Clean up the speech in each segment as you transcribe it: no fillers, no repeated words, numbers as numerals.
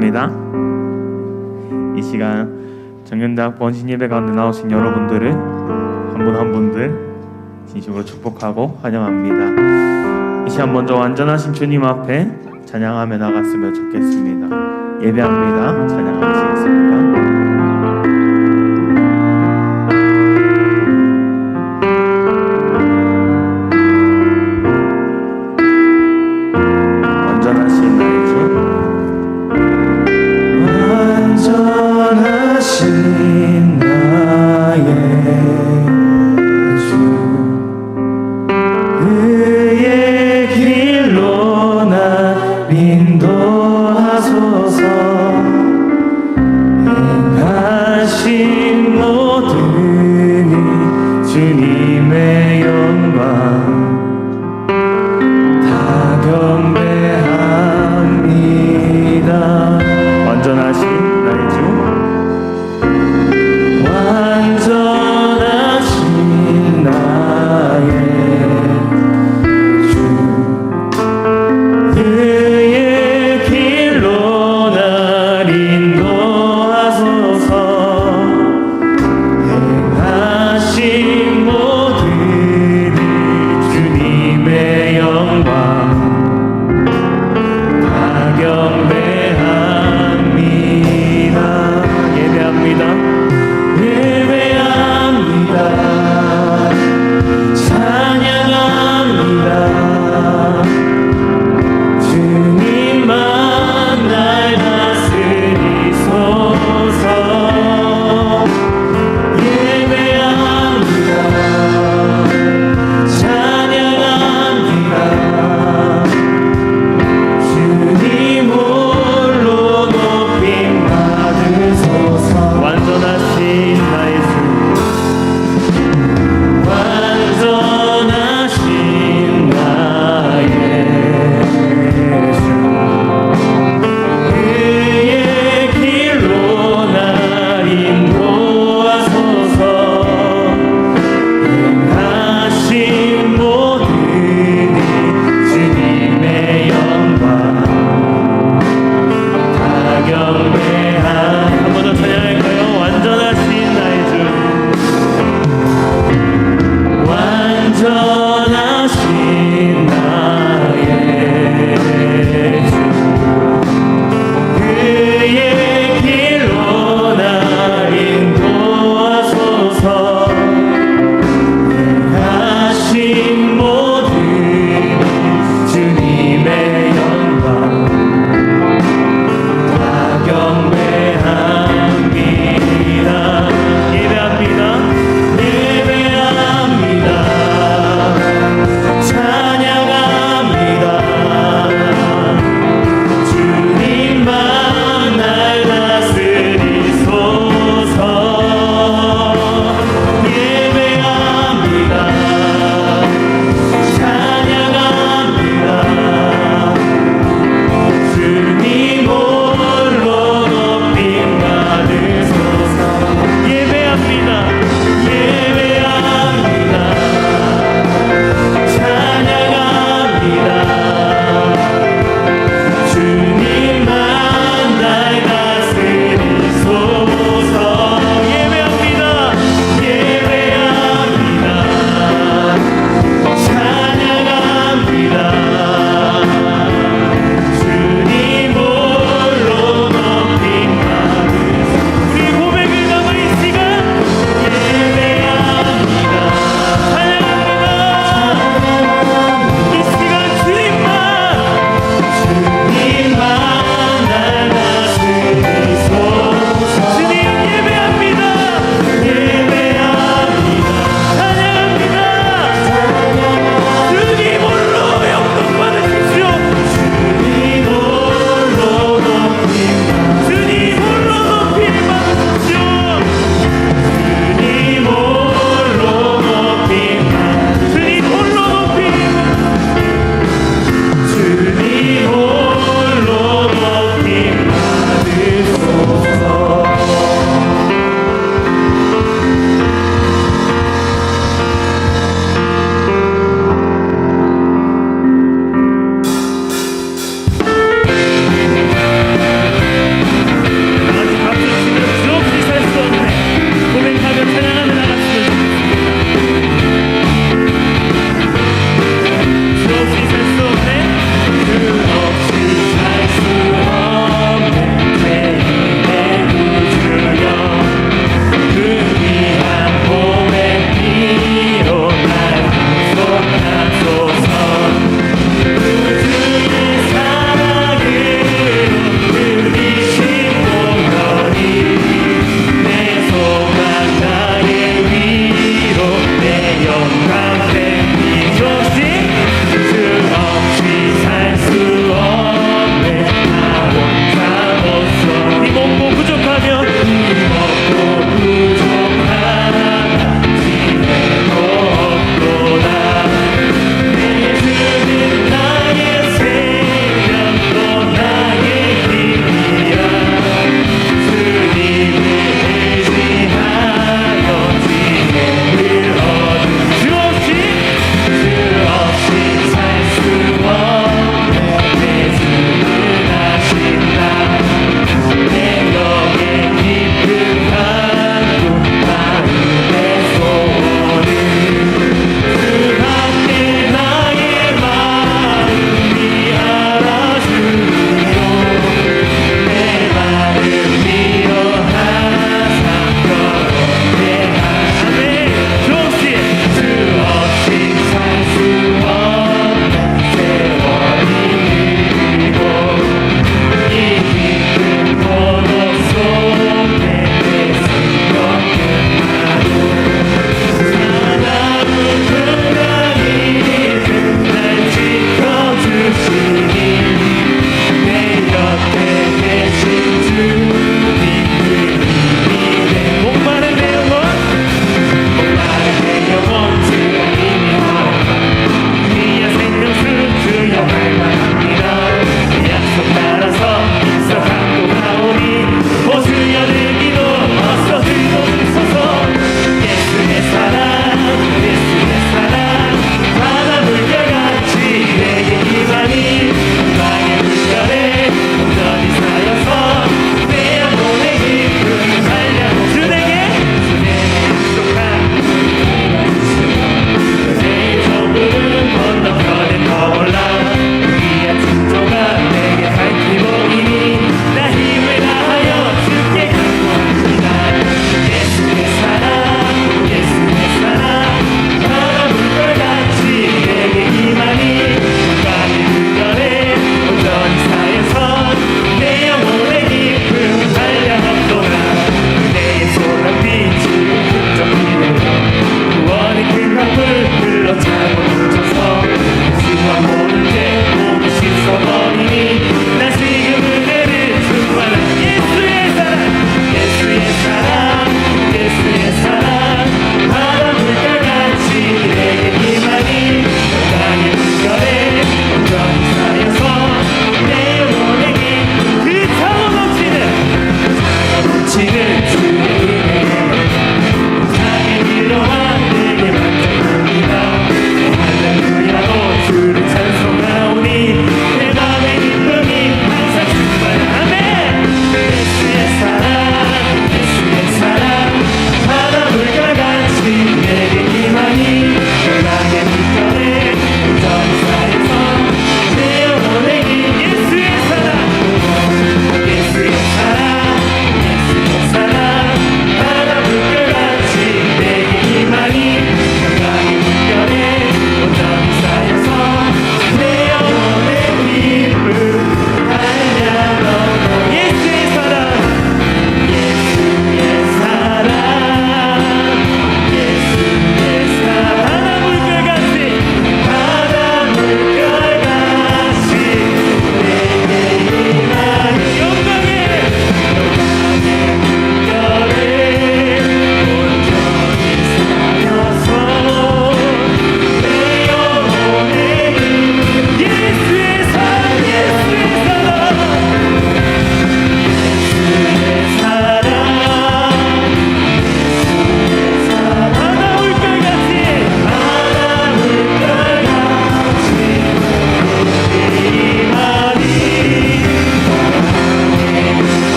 기도하겠습니다. 이 시간 정연대학 번신 예배 가운데 나오신 여러분들을 한 분 한 분들 진심으로 축복하고 환영합니다. 이 시간 먼저 완전하신 주님 앞에 찬양하며 나갔으면 좋겠습니다. 예배합니다. 찬양하시겠습니다. 완전하신 나의 주 그의 길로 나 인도하소서. 행하신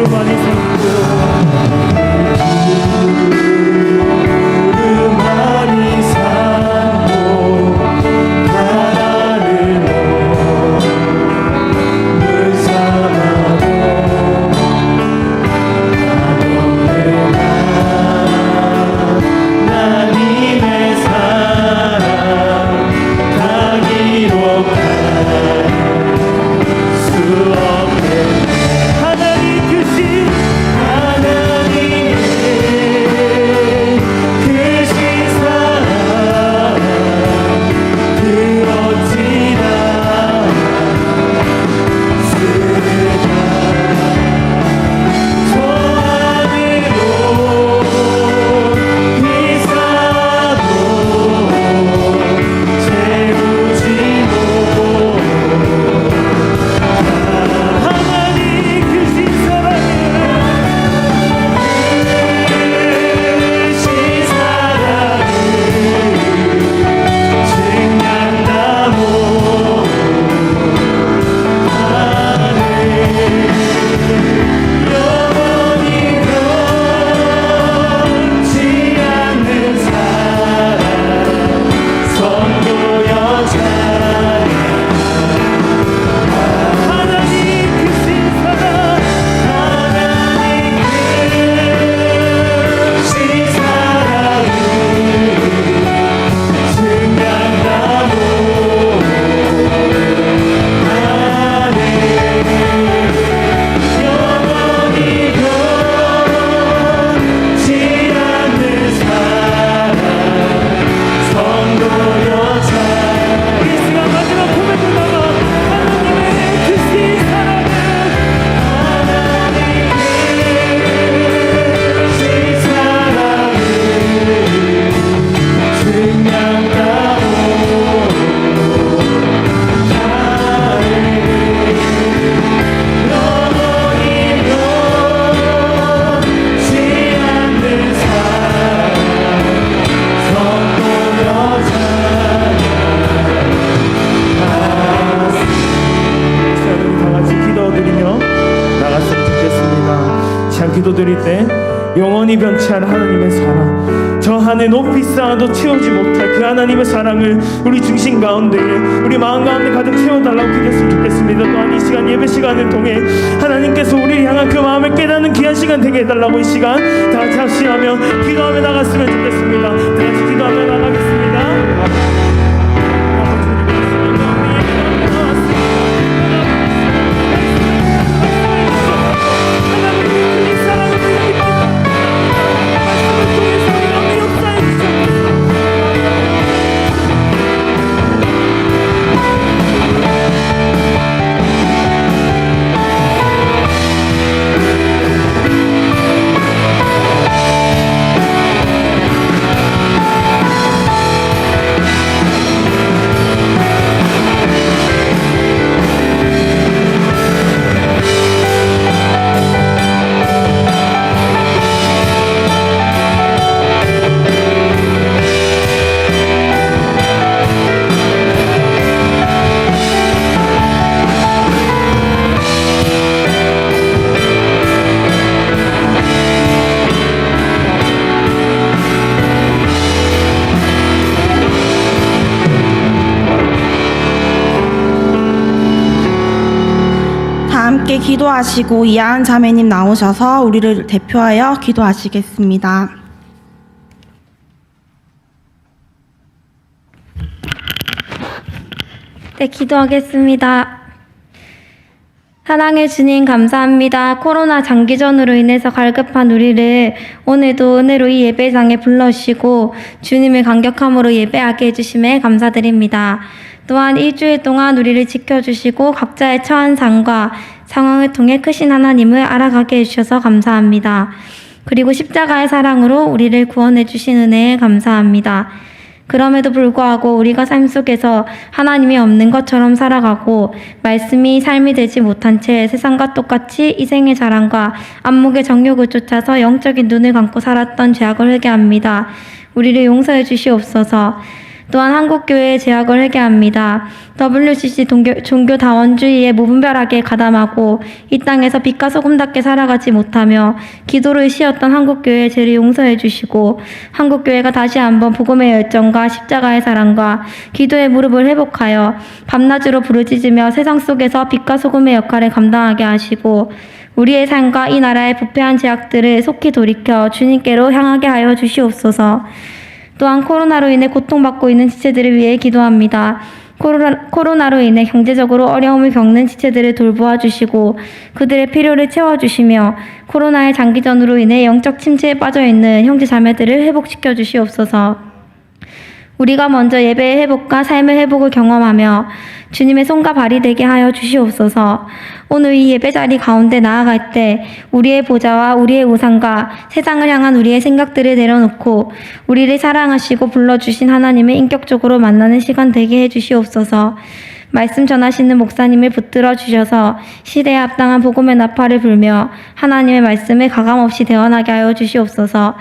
많이 삼고 많이 삼고 나를 늘 삼아도 하나님의 사랑 다 기록할 수 없는 하나님 크신 하나님의 크신 사랑 그 어찌나 쓰다 저 안으로 비싸도 채우지 못 하나님 크신 사랑을 크신 사랑을 증량나무 안에 영원히 변치 않는 사랑 성도여 찬양 하나님 크신 사랑 하나님 크신 사랑을 증량나무 안에 영원히 변치 않는 사랑 성도여 찬양 이 시간 마지막 고백을 나가 하나님의 크신 사랑을 신 사랑을 증량나무 영원히 변치 않는 사랑 성도여 시간을 다 같이 기도드리며 나갔으면 좋겠습니다. 시간 기도드릴 때 영원히 변치 않은 하나님의 사랑, 저 하늘 높이 쌓아도 채우지 못할 그 하나님의 사랑을 우리 중심 가운데, 우리 마음 가운데 가득 채워달라고 기도했으면 좋겠습니다. 또한 이 시간 예배 시간을 통해 하나님께서 우리를 향한 그 마음을 깨닫는 귀한 시간 되게 해달라고 이 시간 다 같이 합심하며 기도하며 나갔으면 좋겠습니다. 다 같이 기도하며 나가겠습니다. 함께 기도하시고 이하은 자매님 나오셔서 우리를 대표하여 기도하시겠습니다. 네, 기도하겠습니다. 사랑해 주님 감사합니다. 코로나 장기전으로 인해서 갈급한 우리를 오늘도 은혜로 이 예배장에 불러주시고 주님의 강격함으로 예배하게 해주심에 감사드립니다. 또한 일주일 동안 우리를 지켜주시고 각자의 처한 삶과 상황을 통해 크신 하나님을 알아가게 해주셔서 감사합니다. 그리고 십자가의 사랑으로 우리를 구원해 주신 은혜에 감사합니다. 그럼에도 불구하고 우리가 삶 속에서 하나님이 없는 것처럼 살아가고 말씀이 삶이 되지 못한 채 세상과 똑같이 이생의 자랑과 안목의 정욕을 쫓아서 영적인 눈을 감고 살았던 죄악을 회개합니다. 우리를 용서해 주시옵소서. 또한 한국교회의 제약을 회개합니다. WCC 종교다원주의에 무분별하게 가담하고 이 땅에서 빛과 소금답게 살아가지 못하며 기도로 쉬었던 한국교회의 죄를 용서해 주시고 한국교회가 다시 한번 복음의 열정과 십자가의 사랑과 기도의 무릎을 회복하여 밤낮으로 부르짖으며 세상 속에서 빛과 소금의 역할을 감당하게 하시고 우리의 삶과 이 나라의 부패한 제약들을 속히 돌이켜 주님께로 향하게 하여 주시옵소서. 또한 코로나로 인해 고통받고 있는 지체들을 위해 기도합니다. 코로나로 인해 경제적으로 어려움을 겪는 지체들을 돌보아 주시고 그들의 필요를 채워주시며 코로나의 장기전으로 인해 영적 침체에 빠져있는 형제 자매들을 회복시켜 주시옵소서. 우리가 먼저 예배의 회복과 삶의 회복을 경험하며 주님의 손과 발이 되게 하여 주시옵소서. 오늘 이 예배 자리 가운데 나아갈 때 우리의 보좌와 우리의 우상과 세상을 향한 우리의 생각들을 내려놓고 우리를 사랑하시고 불러주신 하나님을 인격적으로 만나는 시간 되게 해 주시옵소서. 말씀 전하시는 목사님을 붙들어 주셔서 시대에 합당한 복음의 나팔을 불며 하나님의 말씀을 가감없이 대언하게 하여 주시옵소서.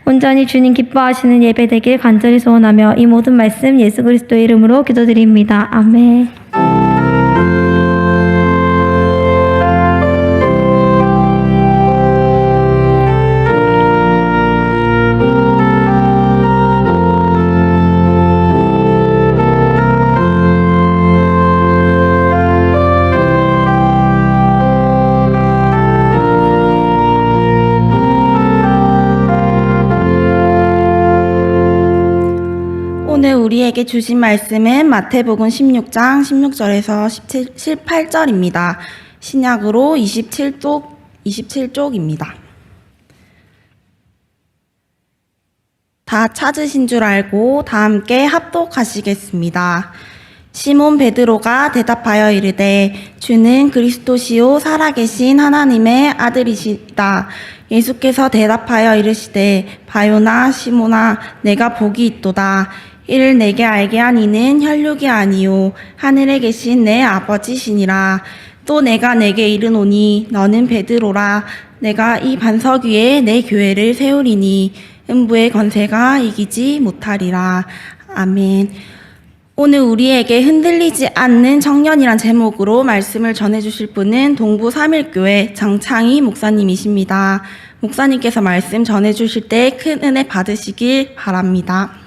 온전히 주님 기뻐하시는 예배 되길 간절히 소원하며 이 모든 말씀 예수 그리스도의 이름으로 기도드립니다. 아멘. 오늘 우리에게 주신 말씀은 마태복음 16장 16절에서 18절입니다. 신약으로 27쪽입니다. 다 찾으신 줄 알고 다 함께 합독하시겠습니다. 시몬 베드로가 대답하여 이르되 주는 그리스도시요 살아계신 하나님의 아들이시다. 예수께서 대답하여 이르시되 바요나 시몬아 내가 복이 있도다. 이를 내게 알게 한 이는 혈육이 아니요 하늘에 계신 내 아버지시니라. 또 내가 내게 이르노니 너는 베드로라. 내가 이 반석 위에 내 교회를 세우리니 음부의 권세가 이기지 못하리라. 아멘. 오늘 우리에게 흔들리지 않는 청년이란 제목으로 말씀을 전해주실 분은 동부 3일교회 장창희 목사님이십니다. 목사님께서 말씀 전해주실 때 큰 은혜 받으시길 바랍니다.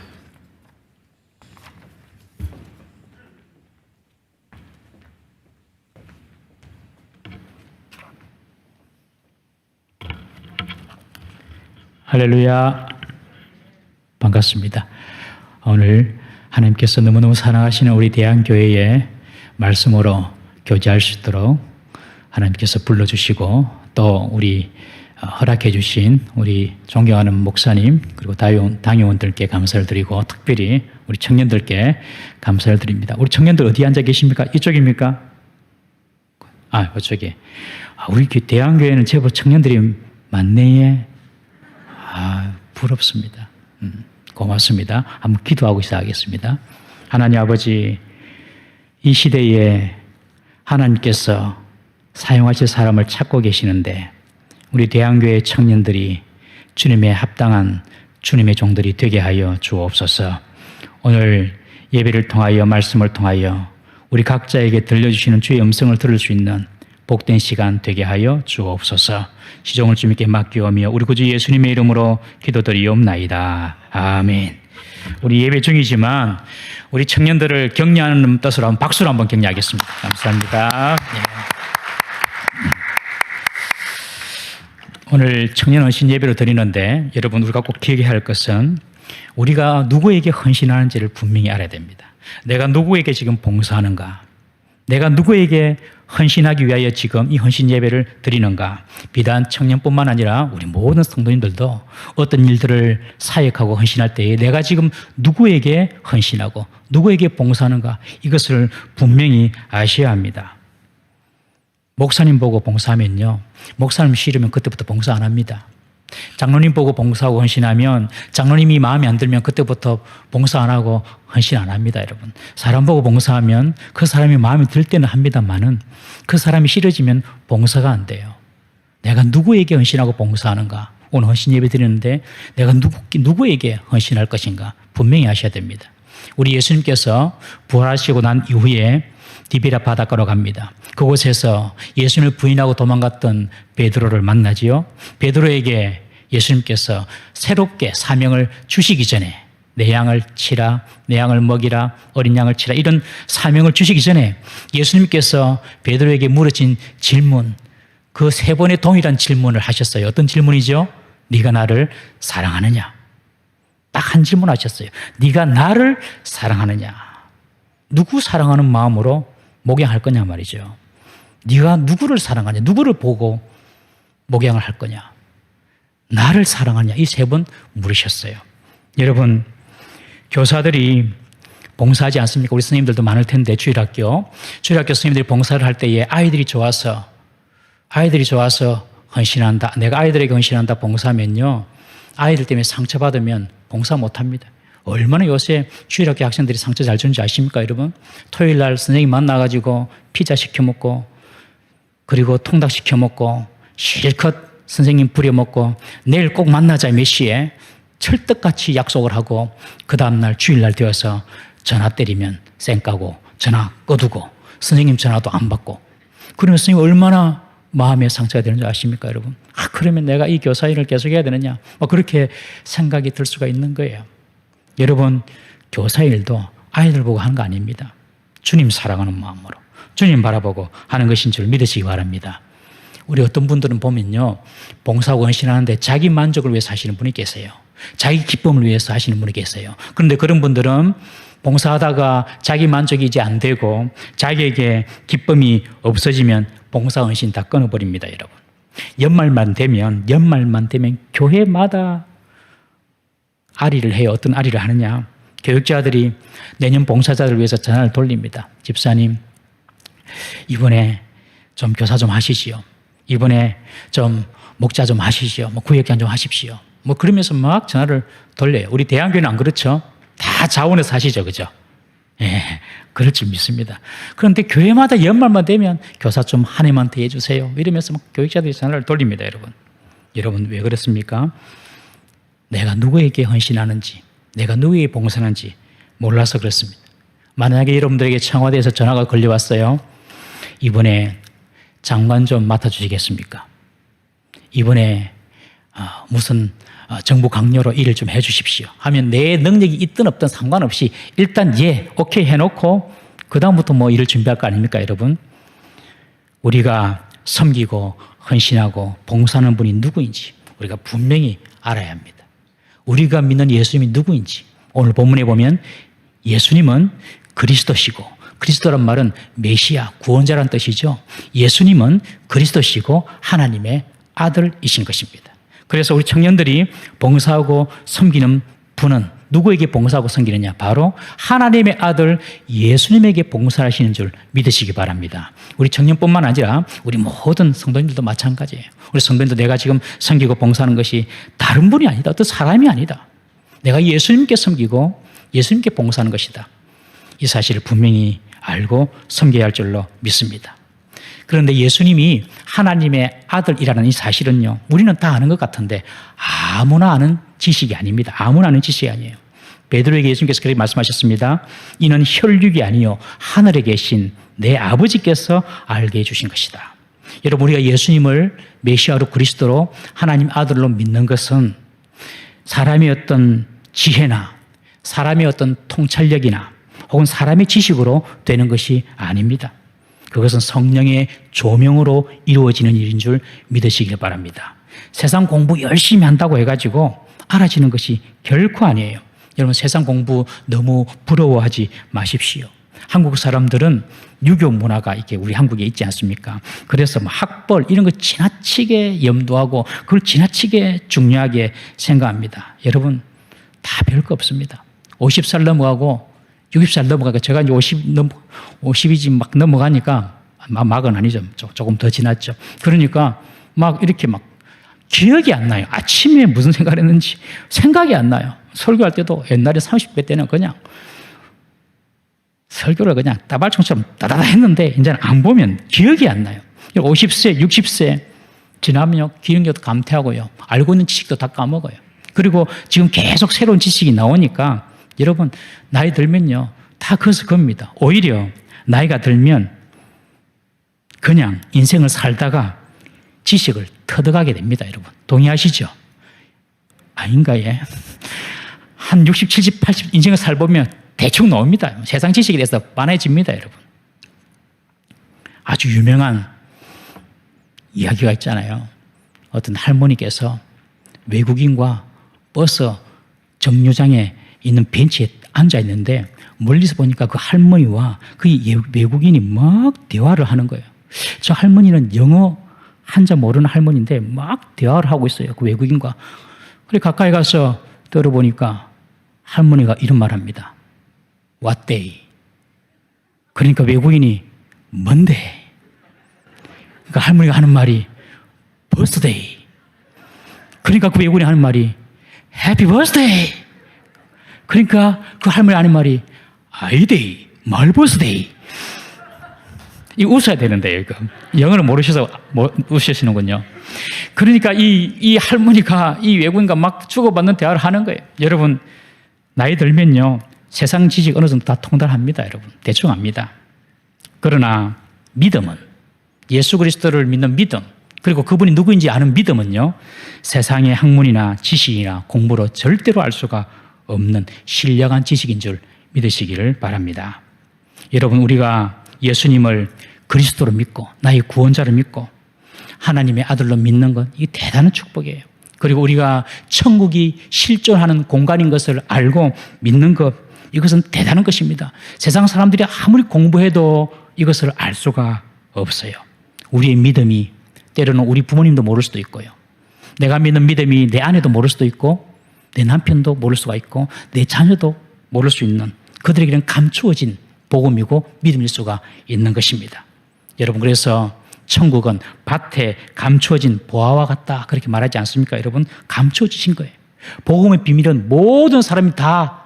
할렐루야. 반갑습니다. 오늘 하나님께서 너무너무 사랑하시는 우리 대한교회의 말씀으로 교제할 수 있도록 하나님께서 불러주시고 또 우리 허락해 주신 우리 존경하는 목사님 그리고 당회원들께 감사를 드리고 특별히 우리 청년들께 감사를 드립니다. 우리 청년들 어디 앉아 계십니까? 이쪽입니까? 그쪽에. 우리 대한교회는 제법 청년들이 많네. 부럽습니다. 고맙습니다. 한번 기도하고 시작하겠습니다. 하나님 아버지, 이 시대에 하나님께서 사용하실 사람을 찾고 계시는데 우리 대한교회 청년들이 주님의 합당한 주님의 종들이 되게 하여 주옵소서. 오늘 예배를 통하여 말씀을 통하여 우리 각자에게 들려주시는 주의 음성을 들을 수 있는 복된 시간 되게 하여 주옵소서. 시종을 주님께 맡기오며 우리 구주 예수님의 이름으로 기도드리옵나이다. 아멘. 우리 예배 중이지만 우리 청년들을 격려하는 뜻으로 한번 박수로 한번 격려하겠습니다. 감사합니다. 오늘 청년 헌신 예배를 드리는데 여러분 우리가 꼭 기억해야 할 것은 우리가 누구에게 헌신하는지를 분명히 알아야 됩니다. 내가 누구에게 지금 봉사하는가? 내가 누구에게 헌신하기 위하여 지금 이 헌신 예배를 드리는가? 비단 청년뿐만 아니라 우리 모든 성도님들도 어떤 일들을 사역하고 헌신할 때에 내가 지금 누구에게 헌신하고 누구에게 봉사하는가? 이것을 분명히 아셔야 합니다. 목사님 보고 봉사하면요, 목사님 싫으면 그때부터 봉사 안 합니다. 장로님 보고 봉사하고 헌신하면 장로님이 마음에 안 들면 그때부터 봉사 안 하고 헌신 안 합니다. 여러분, 사람 보고 봉사하면 그 사람이 마음에 들 때는 합니다만은 그 사람이 싫어지면 봉사가 안 돼요. 내가 누구에게 헌신하고 봉사하는가? 오늘 헌신 예배 드리는데 내가 누구에게 헌신할 것인가 분명히 아셔야 됩니다. 우리 예수님께서 부활하시고 난 이후에 디비라 바닷가로 갑니다. 그곳에서 예수님을 부인하고 도망갔던 베드로를 만나지요. 베드로에게 예수님께서 새롭게 사명을 주시기 전에 내 양을 치라, 내 양을 먹이라, 어린 양을 치라, 이런 사명을 주시기 전에 예수님께서 베드로에게 물으신 질문, 그 3번의 동일한 질문을 하셨어요. 어떤 질문이죠? 네가 나를 사랑하느냐? 딱 한 질문 하셨어요. 네가 나를 사랑하느냐? 누구 사랑하는 마음으로 목양할 거냐 말이죠. 네가 누구를 사랑하냐? 누구를 보고 목양을 할 거냐? 나를 사랑하냐? 이 3번 물으셨어요. 여러분, 교사들이 봉사하지 않습니까? 우리 선생님들도 많을 텐데, 주일학교 선생님들이 봉사를 할 때에 아이들이 좋아서 헌신한다, 내가 아이들에게 헌신한다 봉사하면요, 아이들 때문에 상처받으면 봉사 못합니다. 얼마나 요새 주일학교 학생들이 상처 잘 주는지 아십니까, 여러분? 토요일 날 선생님 만나가지고 피자 시켜 먹고, 그리고 통닭 시켜 먹고, 실컷 선생님 부려먹고, 내일 꼭 만나자 몇 시에 철떡같이 약속을 하고, 그 다음날 주일날 되어서 전화 때리면 쌩 까고, 전화 꺼두고, 선생님 전화도 안 받고, 그러면 선생님 얼마나 마음에 상처가 되는 줄 아십니까, 여러분? 그러면 내가 이 교사 일을 계속 해야 되느냐? 그렇게 생각이 들 수가 있는 거예요. 여러분, 교사 일도 아이들 보고 하는 거 아닙니다. 주님 사랑하는 마음으로, 주님 바라보고 하는 것인 줄 믿으시기 바랍니다. 우리 어떤 분들은 보면요, 봉사하고 헌신하는데 자기 만족을 위해서 하시는 분이 계세요. 자기 기쁨을 위해서 하시는 분이 계세요. 그런데 그런 분들은 봉사하다가 자기 만족이 이제 안 되고 자기에게 기쁨이 없어지면 봉사 헌신 다 끊어버립니다, 여러분. 연말만 되면 교회마다 아리를 해요. 어떤 아리를 하느냐? 교육자들이 내년 봉사자들을 위해서 전화를 돌립니다. 집사님, 이번에 좀 교사 좀 하시지요. 이번에 좀 목자 좀 하시지요. 구역장 좀 하십시오. 그러면서 막 전화를 돌려요. 우리 대한교회는 안 그렇죠? 다 자원해서 하시죠, 그죠? 예, 그럴 줄 믿습니다. 그런데 교회마다 연말만 되면 교사 좀 한 해만 더 해주세요. 이러면서 막 교육자들이 전화를 돌립니다, 여러분. 여러분, 왜 그렇습니까? 내가 누구에게 헌신하는지, 내가 누구에게 봉사하는지 몰라서 그렇습니다. 만약에 여러분들에게 청와대에서 전화가 걸려왔어요. 이번에 장관 좀 맡아주시겠습니까? 이번에 무슨 정부 강요로 일을 좀 해주십시오 하면 내 능력이 있든 없든 상관없이 일단 예, 오케이 해놓고 그 다음부터 일을 준비할 거 아닙니까, 여러분? 우리가 섬기고 헌신하고 봉사하는 분이 누구인지 우리가 분명히 알아야 합니다. 우리가 믿는 예수님이 누구인지 오늘 본문에 보면 예수님은 그리스도시고, 그리스도란 말은 메시아, 구원자란 뜻이죠. 예수님은 그리스도시고 하나님의 아들이신 것입니다. 그래서 우리 청년들이 봉사하고 섬기는 분은 누구에게 봉사하고 섬기느냐? 바로 하나님의 아들 예수님에게 봉사하시는 줄 믿으시기 바랍니다. 우리 청년뿐만 아니라 우리 모든 성도님들도 마찬가지예요. 우리 성도님도 내가 지금 섬기고 봉사하는 것이 다른 분이 아니다, 어떤 사람이 아니다. 내가 예수님께 섬기고 예수님께 봉사하는 것이다. 이 사실을 분명히 알고 섬겨야 할 줄로 믿습니다. 그런데 예수님이 하나님의 아들이라는 이 사실은요, 우리는 다 아는 것 같은데 아무나 아는 지식이 아닙니다. 아무나 아는 지식이 아니에요. 베드로에게 예수님께서 그렇게 말씀하셨습니다. 이는 혈육이 아니요 하늘에 계신 내 아버지께서 알게 해주신 것이다. 여러분, 우리가 예수님을 메시아로 그리스도로 하나님 아들로 믿는 것은 사람의 어떤 지혜나 사람의 어떤 통찰력이나 혹은 사람의 지식으로 되는 것이 아닙니다. 그것은 성령의 조명으로 이루어지는 일인 줄 믿으시길 바랍니다. 세상 공부 열심히 한다고 해가지고 알아지는 것이 결코 아니에요. 여러분, 세상 공부 너무 부러워하지 마십시오. 한국 사람들은 유교 문화가 이렇게 우리 한국에 있지 않습니까? 그래서 학벌 이런 거 지나치게 염두하고 그걸 지나치게 중요하게 생각합니다. 여러분, 다 별거 없습니다. 50살 넘어가고 60살 넘어가니까 제가 이제 50이지 막 넘어가니까 막은 아니죠. 조금 더 지났죠. 그러니까 막 이렇게 막 기억이 안 나요. 아침에 무슨 생각을 했는지 생각이 안 나요. 설교할 때도 옛날에 30대 때는 그냥 설교를 그냥 따발총처럼 따다다 했는데 이제는 안 보면 기억이 안 나요. 50세, 60세 지나면요, 기억력도 감퇴하고요. 알고 있는 지식도 다 까먹어요. 그리고 지금 계속 새로운 지식이 나오니까 여러분, 나이 들면요, 다 그것을 겁니다. 오히려 나이가 들면 그냥 인생을 살다가 지식을 터득하게 됩니다, 여러분. 동의하시죠? 아닌가, 예? 한 60, 70, 80 인생을 살보면 대충 나옵니다. 세상 지식에 대해서 빤해집니다, 여러분. 아주 유명한 이야기가 있잖아요. 어떤 할머니께서 외국인과 버스 정류장에 있는 벤치에 앉아 있는데 멀리서 보니까 그 할머니와 그 외국인이 막 대화를 하는 거예요. 저 할머니는 영어 한자 모르는 할머니인데 막 대화를 하고 있어요. 그 외국인과. 그래 가까이 가서 들어보니까 할머니가 이런 말 합니다. What day? 그러니까 외국인이 Monday. 그러니까 할머니가 하는 말이 birthday. 그러니까 그 외국인이 하는 말이 Happy birthday. 그러니까 그 할머니 하는 말이 아이데이, 말버스데이. 이거 웃어야 되는데, 이거. 영어를 모르셔서 웃으시는군요. 그러니까 이 할머니가 이 외국인과 막 주고받는 대화를 하는 거예요. 여러분, 나이 들면요, 세상 지식 어느 정도 다 통달합니다, 여러분. 대충 압니다. 그러나 믿음은, 예수 그리스도를 믿는 믿음, 그리고 그분이 누구인지 아는 믿음은요, 세상의 학문이나 지식이나 공부로 절대로 알 수가 없는 신령한 지식인 줄 믿으시기를 바랍니다. 여러분, 우리가 예수님을 그리스도로 믿고 나의 구원자로 믿고 하나님의 아들로 믿는 것, 이게 대단한 축복이에요. 그리고 우리가 천국이 실존하는 공간인 것을 알고 믿는 것, 이것은 대단한 것입니다. 세상 사람들이 아무리 공부해도 이것을 알 수가 없어요. 우리의 믿음이 때로는 우리 부모님도 모를 수도 있고요. 내가 믿는 믿음이 내 아내도 모를 수도 있고 내 남편도 모를 수가 있고 내 자녀도 모를 수 있는, 그들에게는 감추어진 복음이고 믿음일 수가 있는 것입니다. 여러분, 그래서 천국은 밭에 감추어진 보화와 같다, 그렇게 말하지 않습니까? 여러분, 감추어지신 거예요. 복음의 비밀은 모든 사람이 다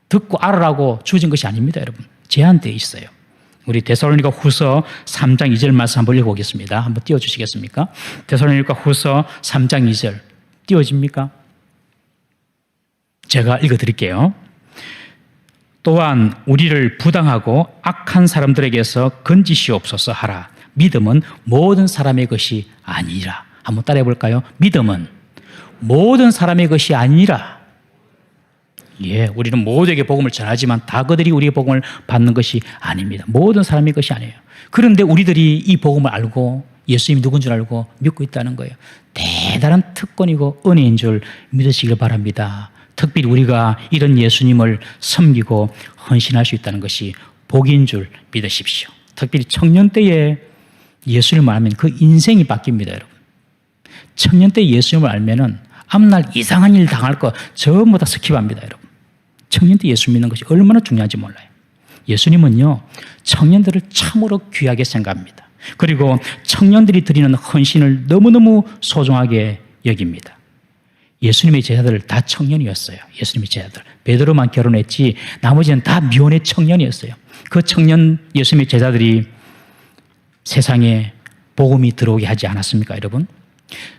듣고 알아라고 주어진 것이 아닙니다, 여러분. 제한되어 있어요. 우리 데살로니가 후서 3장 2절 말씀 한번 읽어보겠습니다. 한번 띄워주시겠습니까? 데살로니가 후서 3장 2절 띄워집니까? 제가 읽어드릴게요. 또한 우리를 부당하고 악한 사람들에게서 건지시옵소서 하라. 믿음은 모든 사람의 것이 아니라. 한번 따라해 볼까요? 믿음은 모든 사람의 것이 아니라. 예, 우리는 모두에게 복음을 전하지만 다 그들이 우리의 복음을 받는 것이 아닙니다. 모든 사람의 것이 아니에요. 그런데 우리들이 이 복음을 알고 예수님이 누군 줄 알고 믿고 있다는 거예요. 대단한 특권이고 은혜인 줄 믿으시길 바랍니다. 특별히 우리가 이런 예수님을 섬기고 헌신할 수 있다는 것이 복인 줄 믿으십시오. 특별히 청년 때에 예수님을 알면 그 인생이 바뀝니다, 여러분. 청년 때 예수님을 알면은 앞날 이상한 일 당할 거 전부 다 스킵합니다, 여러분. 청년 때 예수 믿는 것이 얼마나 중요한지 몰라요. 예수님은요, 청년들을 참으로 귀하게 생각합니다. 그리고 청년들이 드리는 헌신을 너무너무 소중하게 여깁니다. 예수님의 제자들 다 청년이었어요. 예수님의 제자들. 베드로만 결혼했지 나머지는 다 미혼의 청년이었어요. 그 청년 예수님의 제자들이 세상에 복음이 들어오게 하지 않았습니까, 여러분?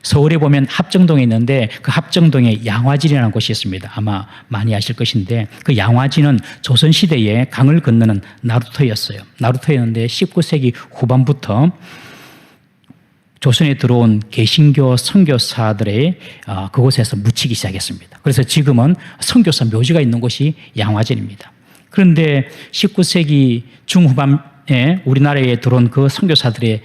서울에 보면 합정동에 있는데 그 합정동에 양화진이라는 곳이 있습니다. 아마 많이 아실 것인데 그 양화진은 조선시대에 강을 건너는 나루터였어요. 나루터였는데 19세기 후반부터 조선에 들어온 개신교 선교사들의 그곳에서 묻히기 시작했습니다. 그래서 지금은 선교사 묘지가 있는 곳이 양화진입니다. 그런데 19세기 중후반에 우리나라에 들어온 그 선교사들의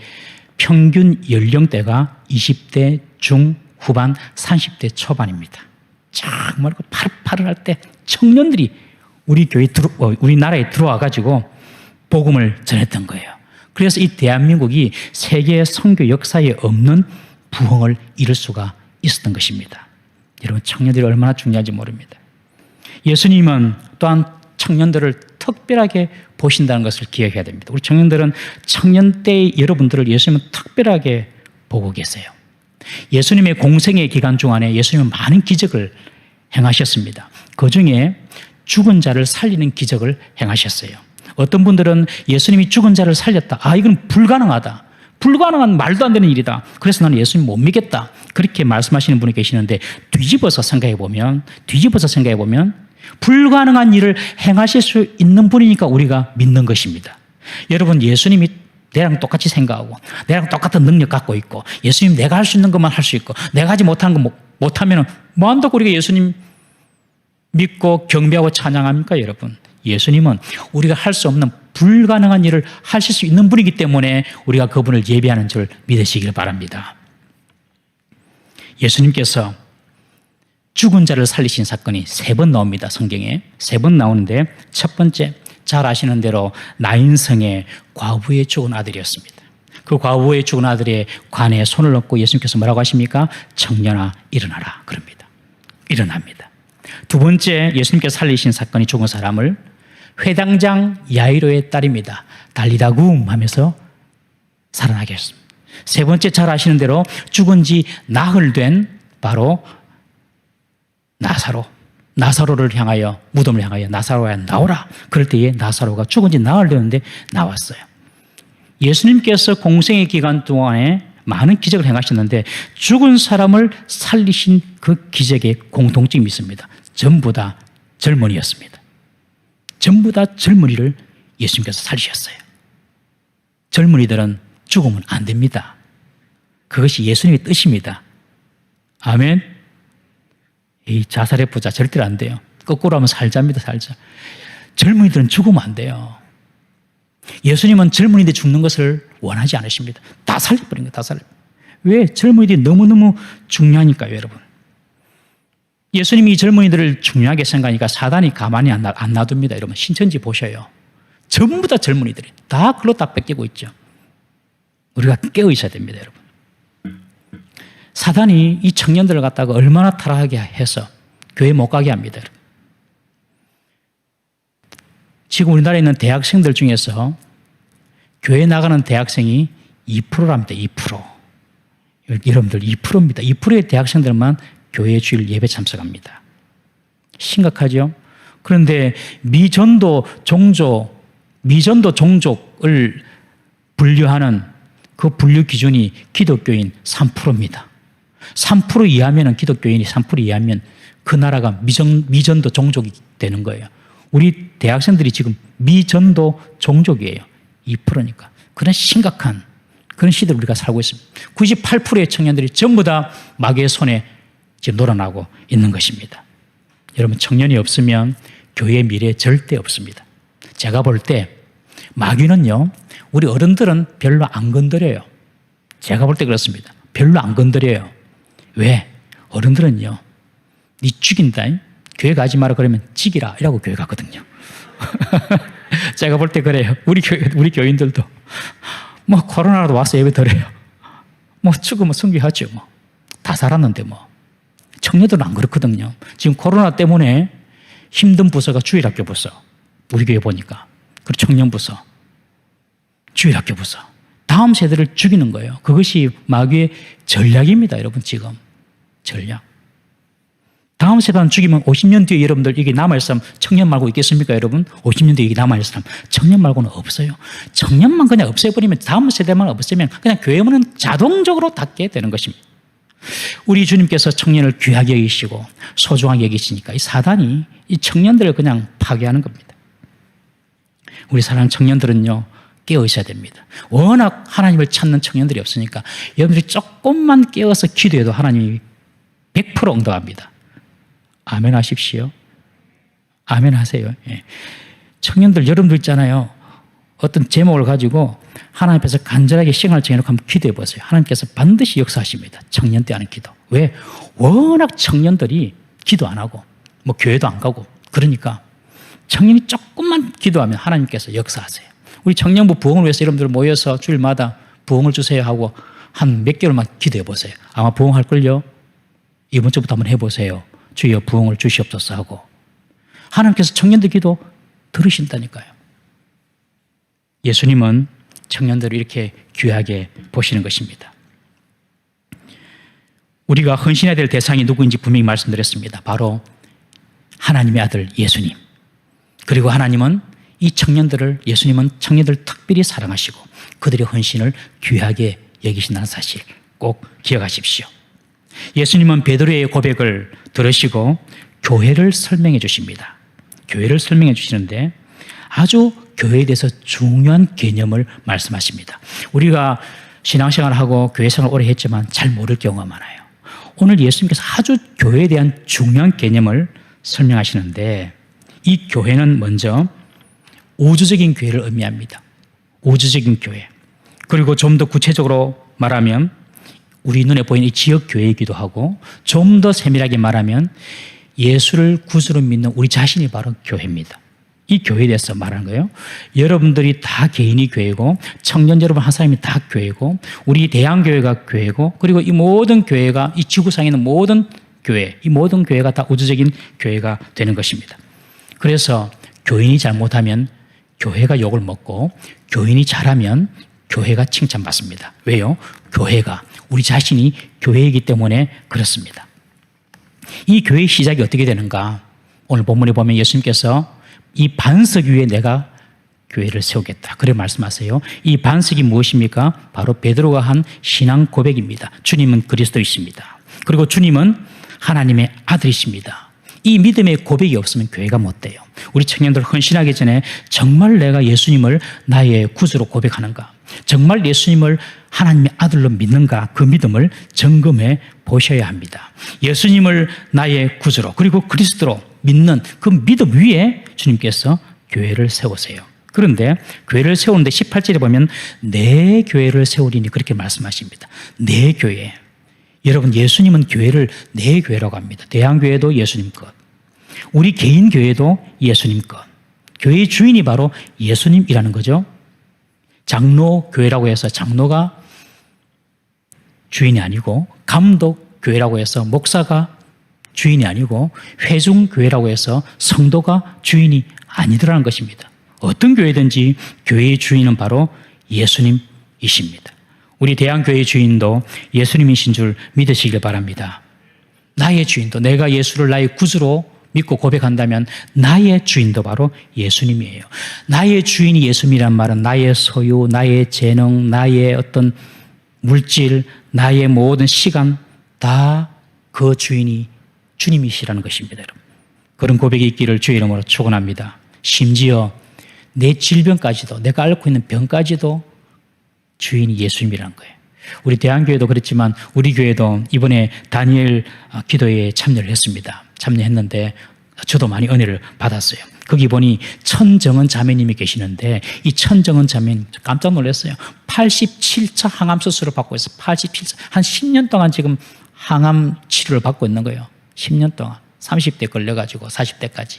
평균 연령대가 20대 중후반, 30대 초반입니다. 정말 파릇파릇할 때 청년들이 우리나라에 들어와 가지고 복음을 전했던 거예요. 그래서 이 대한민국이 세계 선교 역사에 없는 부흥을 이룰 수가 있었던 것입니다. 여러분, 청년들이 얼마나 중요한지 모릅니다. 예수님은 또한 청년들을 특별하게 보신다는 것을 기억해야 됩니다. 우리 청년들은 청년 때 여러분들을 예수님은 특별하게 보고 계세요. 예수님의 공생의 기간 중 안에 예수님은 많은 기적을 행하셨습니다. 그 중에 죽은 자를 살리는 기적을 행하셨어요. 어떤 분들은 예수님이 죽은 자를 살렸다. 이건 불가능하다. 불가능한 말도 안 되는 일이다. 그래서 나는 예수님 못 믿겠다. 그렇게 말씀하시는 분이 계시는데 뒤집어서 생각해 보면 불가능한 일을 행하실 수 있는 분이니까 우리가 믿는 것입니다. 여러분, 예수님이 내랑 똑같이 생각하고 내랑 똑같은 능력 갖고 있고 예수님 내가 할 수 있는 것만 할 수 있고 내가 하지 못하는 거 못하면 뭐 한다고 우리가 예수님 믿고 경배하고 찬양합니까? 여러분, 예수님은 우리가 할 수 없는 불가능한 일을 하실 수 있는 분이기 때문에 우리가 그분을 예배하는 줄 믿으시길 바랍니다. 예수님께서 죽은 자를 살리신 사건이 3번 나옵니다. 성경에 3번 나오는데, 첫 번째, 잘 아시는 대로 나인성의 과부의 죽은 아들이었습니다. 그 과부의 죽은 아들의 관에 손을 얹고 예수님께서 뭐라고 하십니까? 청년아 일어나라 그럽니다. 일어납니다. 두 번째, 예수님께서 살리신 사건이 죽은 사람을 회당장 야이로의 딸입니다. 달리다굼 하면서 살아나게 했습니다. 세 번째, 잘 아시는 대로 죽은 지 나흘 된 바로 나사로를 향하여, 무덤을 향하여 나사로야 나오라. 그럴 때에 나사로가 죽은 지 나흘 되는데 나왔어요. 예수님께서 공생의 기간 동안에 많은 기적을 행하셨는데 죽은 사람을 살리신 그 기적의 공통점이 있습니다. 전부 다 젊은이였습니다. 전부 다 젊은이를 예수님께서 살리셨어요. 젊은이들은 죽으면 안 됩니다. 그것이 예수님의 뜻입니다. 아멘. 이 자살의 부자 절대로 안 돼요. 거꾸로 하면 살자입니다. 살자. 젊은이들은 죽으면 안 돼요. 예수님은 젊은이들 죽는 것을 원하지 않으십니다. 다 살려버린 거예요. 다 살려. 왜? 젊은이들이 너무너무 중요하니까요, 여러분. 예수님이 이 젊은이들을 중요하게 생각하니까 사단이 가만히 안 놔둡니다. 여러분, 신천지 보셔요. 전부 다 젊은이들이 다 그걸로 다 뺏기고 있죠. 우리가 깨어 있어야 됩니다, 여러분. 사단이 이 청년들을 갖다가 얼마나 타락하게 해서 교회 못 가게 합니다, 여러분. 지금 우리나라에 있는 대학생들 중에서 교회 나가는 대학생이 2%랍니다. 2%. 여러분들 2%입니다. 2%의 대학생들만 교회 주일 예배 참석합니다. 심각하죠? 그런데 미전도 종족을 분류하는 그 분류 기준이 기독교인 3%입니다. 3% 이하면 기독교인이 3% 이하면 그 나라가 미전도 종족이 되는 거예요. 우리 대학생들이 지금 미전도 종족이에요. 2%니까. 그런 심각한 그런 시대를 우리가 살고 있습니다. 98%의 청년들이 전부 다 마귀의 손에 지금 놀아나고 있는 것입니다. 여러분, 청년이 없으면 교회의 미래 절대 없습니다. 제가 볼 때 마귀는요, 우리 어른들은 별로 안 건드려요. 제가 볼 때 그렇습니다. 별로 안 건드려요. 왜? 어른들은요, 니 죽인다, 교회 가지 마라 그러면 찍이라 이라고 교회 가거든요. 제가 볼 때 그래요. 우리 교인들도 뭐 코로나라도 와서 예배 드려요. 뭐 죽으면 순교하죠. 뭐 다 살았는데 뭐. 청년들은 안 그렇거든요. 지금 코로나 때문에 힘든 부서가 주일학교 부서. 우리 교회 보니까. 그리고 청년 부서, 주일학교 부서. 다음 세대를 죽이는 거예요. 그것이 마귀의 전략입니다, 여러분. 지금 전략. 다음 세대만 죽이면 50년 뒤에 여러분들 이게 남아있을 사람 청년 말고 있겠습니까, 여러분? 50년 뒤에 이게 남아있을 사람 청년 말고는 없어요. 청년만 그냥 없애버리면, 다음 세대만 없애면 그냥 교회 문은 자동적으로 닫게 되는 것입니다. 우리 주님께서 청년을 귀하게 여기시고 소중하게 여기시니까 이 사단이 이 청년들을 그냥 파괴하는 겁니다. 우리 사랑하는 청년들은요, 깨어 있어야 됩니다. 워낙 하나님을 찾는 청년들이 없으니까 여러분들이 조금만 깨어서 기도해도 하나님이 100% 응답합니다. 아멘 하십시오. 아멘 하세요. 예. 청년들, 여러분들 있잖아요. 어떤 제목을 가지고 하나님 앞에서 간절하게 시간을 정해놓고 한번 기도해 보세요. 하나님께서 반드시 역사하십니다. 청년 때 하는 기도. 왜? 워낙 청년들이 기도 안 하고 뭐 교회도 안 가고 그러니까 청년이 조금만 기도하면 하나님께서 역사하세요. 우리 청년부 부흥을 위해서 여러분들 모여서 주일마다 부흥을 주세요 하고 한 몇 개월만 기도해 보세요. 아마 부흥할걸요. 이번 주부터 한번 해보세요. 주여 부흥을 주시옵소서 하고 하나님께서 청년들 기도 들으신다니까요. 예수님은 청년들을 이렇게 귀하게 보시는 것입니다. 우리가 헌신해야 될 대상이 누구인지 분명히 말씀드렸습니다. 바로 하나님의 아들 예수님. 그리고 하나님은 이 청년들을, 예수님은 청년들을 특별히 사랑하시고 그들의 헌신을 귀하게 여기신다는 사실 꼭 기억하십시오. 예수님은 베드로의 고백을 들으시고 교회를 설명해 주십니다. 교회를 설명해 주시는데 아주 교회에 대해서 중요한 개념을 말씀하십니다. 우리가 신앙생활을 하고 교회생활을 오래 했지만 잘 모를 경우가 많아요. 오늘 예수님께서 아주 교회에 대한 중요한 개념을 설명하시는데 이 교회는 먼저 우주적인 교회를 의미합니다. 우주적인 교회. 그리고 좀 더 구체적으로 말하면 우리 눈에 보이는 이 지역 교회이기도 하고 좀 더 세밀하게 말하면 예수를 구주로 믿는 우리 자신이 바로 교회입니다. 이 교회에 대해서 말하는 거예요. 여러분들이 다 개인이 교회고 청년 여러분 한 사람이 다 교회고 우리 대한교회가 교회고 그리고 이 모든 교회가 이 지구상에 있는 모든 교회, 이 모든 교회가 다 우주적인 교회가 되는 것입니다. 그래서 교인이 잘못하면 교회가 욕을 먹고 교인이 잘하면 교회가 칭찬받습니다. 왜요? 교회가 우리 자신이 교회이기 때문에 그렇습니다. 이 교회의 시작이 어떻게 되는가? 오늘 본문에 보면 예수님께서 이 반석 위에 내가 교회를 세우겠다. 그래 말씀하세요. 이 반석이 무엇입니까? 바로 베드로가 한 신앙 고백입니다. 주님은 그리스도이십니다. 그리고 주님은 하나님의 아들이십니다. 이 믿음의 고백이 없으면 교회가 못 돼요. 우리 청년들 헌신하기 전에 정말 내가 예수님을 나의 구주로 고백하는가? 정말 예수님을 하나님의 아들로 믿는가? 그 믿음을 점검해 보셔야 합니다. 예수님을 나의 구주로 그리고 그리스도로 믿는 그 믿음 위에 주님께서 교회를 세우세요. 그런데 교회를 세우는데 18절에 보면 내 교회를 세우리니 그렇게 말씀하십니다. 내 교회. 여러분 예수님은 교회를 내 교회라고 합니다. 대한교회도 예수님 것. 우리 개인 교회도 예수님 것. 교회의 주인이 바로 예수님이라는 거죠. 장로교회라고 해서 장로가 주인이 아니고 감독교회라고 해서 목사가 주인이 아니고 회중교회라고 해서 성도가 주인이 아니더라는 것입니다. 어떤 교회든지 교회의 주인은 바로 예수님이십니다. 우리 대한교회의 주인도 예수님이신 줄 믿으시길 바랍니다. 나의 주인도 내가 예수를 나의 구주로 믿고 고백한다면 나의 주인도 바로 예수님이에요. 나의 주인이 예수님이란 말은 나의 소유, 나의 재능, 나의 어떤 물질, 나의 모든 시간 다 그 주인이 주님이시라는 것입니다. 여러분. 그런 고백이 있기를 주의 이름으로 축원합니다. 심지어 내 질병까지도 내가 앓고 있는 병까지도 주인이 예수님이라는 거예요. 우리 대한교회도 그랬지만 우리 교회도 이번에 다니엘 기도회에 참여를 했습니다. 참여했는데 저도 많이 은혜를 받았어요. 거기 보니 천정은 자매님이 계시는데 이 천정은 자매님 깜짝 놀랐어요. 87차 항암 수술을 받고 있어요. 87차. 한 10년 동안 지금 항암 치료를 받고 있는 거예요. 10년 동안. 30대 걸려가지고 40대까지.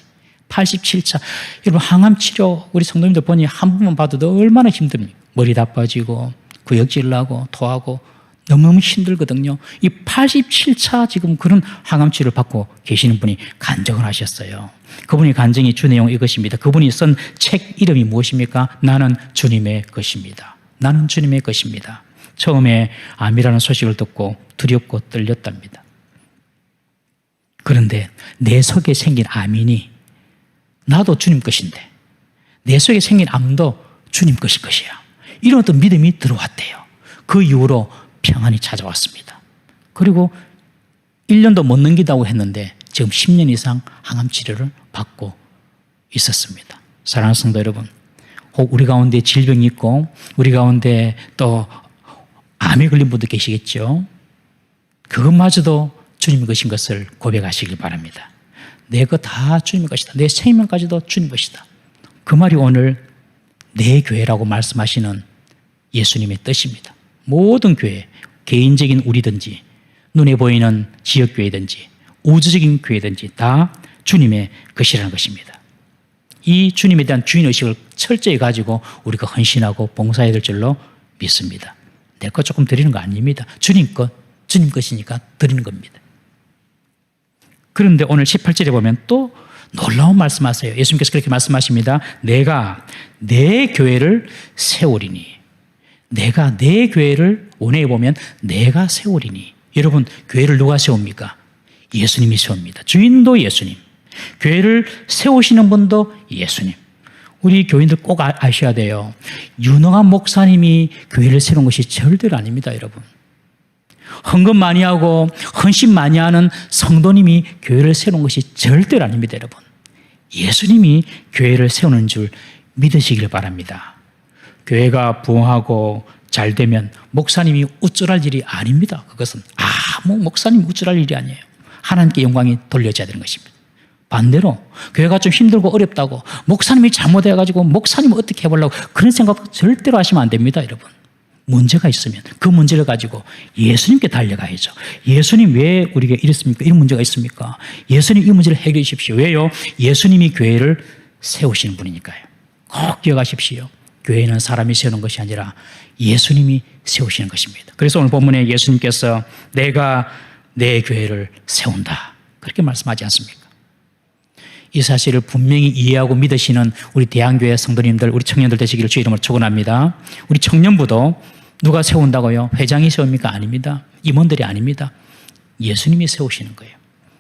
87차. 여러분 항암 치료 우리 성도님들 보니 한 번만 봐도 얼마나 힘듭니까? 머리 나빠지고 구역질 나고 토하고 너무너무 힘들거든요. 이 87차 지금 그런 항암 치료를 받고 계시는 분이 간증을 하셨어요. 그분이 간증이 주 내용 이것입니다. 그분이 쓴 책 이름이 무엇입니까? 나는 주님의 것입니다. 나는 주님의 것입니다. 처음에 암이라는 소식을 듣고 두렵고 떨렸답니다. 그런데 내 속에 생긴 암이니 나도 주님 것인데 내 속에 생긴 암도 주님 것일 것이야. 이런 어떤 믿음이 들어왔대요. 그 이후로 평안이 찾아왔습니다. 그리고 1년도 못 넘기다고 했는데 지금 10년 이상 항암 치료를 받고 있었습니다. 사랑하는 성도 여러분, 혹 우리 가운데 질병이 있고 우리 가운데 또 암에 걸린 분도 계시겠죠. 그것마저도 주님의 것인 것을 고백하시길 바랍니다. 내 것 다 주님의 것이다. 내 생명까지도 주님의 것이다. 그 말이 오늘 내 교회라고 말씀하시는 예수님의 뜻입니다. 모든 교회, 개인적인 우리든지 눈에 보이는 지역교회든지 우주적인 교회든지 다 주님의 것이라는 것입니다. 이 주님에 대한 주인의식을 철저히 가지고 우리가 헌신하고 봉사해야 될 줄로 믿습니다. 내 것 조금 드리는 거 아닙니다. 주님 것, 주님 것이니까 드리는 겁니다. 그런데 오늘 18절에 보면 또 놀라운 말씀하세요. 예수님께서 그렇게 말씀하십니다. 내가 내 교회를 세우리니. 내가 내 교회를 원해에 보면 내가 세우리니. 여러분 교회를 누가 세웁니까? 예수님이 세웁니다. 주인도 예수님. 교회를 세우시는 분도 예수님. 우리 교인들 꼭 아셔야 돼요. 유능한 목사님이 교회를 세우는 것이 절대로 아닙니다. 여러분. 헌금 많이 하고 헌신 많이 하는 성도님이 교회를 세우는 것이 절대로 아닙니다, 여러분. 예수님이 교회를 세우는 줄 믿으시길 바랍니다. 교회가 부흥하고 잘 되면 목사님이 우쭐할 일이 아닙니다. 그것은 목사님이 우쭐할 일이 아니에요. 하나님께 영광이 돌려져야 되는 것입니다. 반대로 교회가 좀 힘들고 어렵다고 목사님이 잘못해가지고 목사님 어떻게 해보려고 그런 생각 절대로 하시면 안 됩니다, 여러분. 문제가 있으면 그 문제를 가지고 예수님께 달려가야죠. 예수님 왜 우리가 이랬습니까? 이런 문제가 있습니까? 예수님 이 문제를 해결해 주십시오. 왜요? 예수님이 교회를 세우시는 분이니까요. 꼭 기억하십시오. 교회는 사람이 세우는 것이 아니라 예수님이 세우시는 것입니다. 그래서 오늘 본문에 예수님께서 내가 내 교회를 세운다 그렇게 말씀하지 않습니까? 이 사실을 분명히 이해하고 믿으시는 우리 대한교회 성도님들, 우리 청년들 되시기를 주의 이름으로 축원합니다. 우리 청년부도 누가 세운다고요? 회장이 세웁니까? 아닙니다. 임원들이 아닙니다. 예수님이 세우시는 거예요.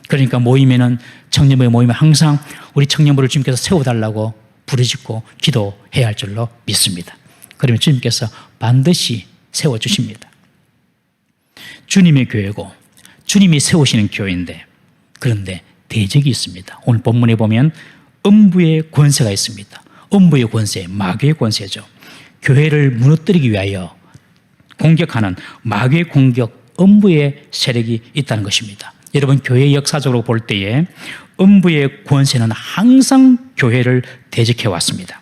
그러니까 모임에는 청년부의 모임에 항상 우리 청년부를 주님께서 세워달라고 부르짖고 기도해야 할 줄로 믿습니다. 그러면 주님께서 반드시 세워주십니다. 주님의 교회고 주님이 세우시는 교회인데 그런데 대적이 있습니다. 오늘 본문에 보면 음부의 권세가 있습니다. 음부의 권세, 마귀의 권세죠. 교회를 무너뜨리기 위하여 공격하는 마귀의 공격, 음부의 세력이 있다는 것입니다. 여러분 교회 역사적으로 볼 때에 음부의 권세는 항상 교회를 대적해 왔습니다.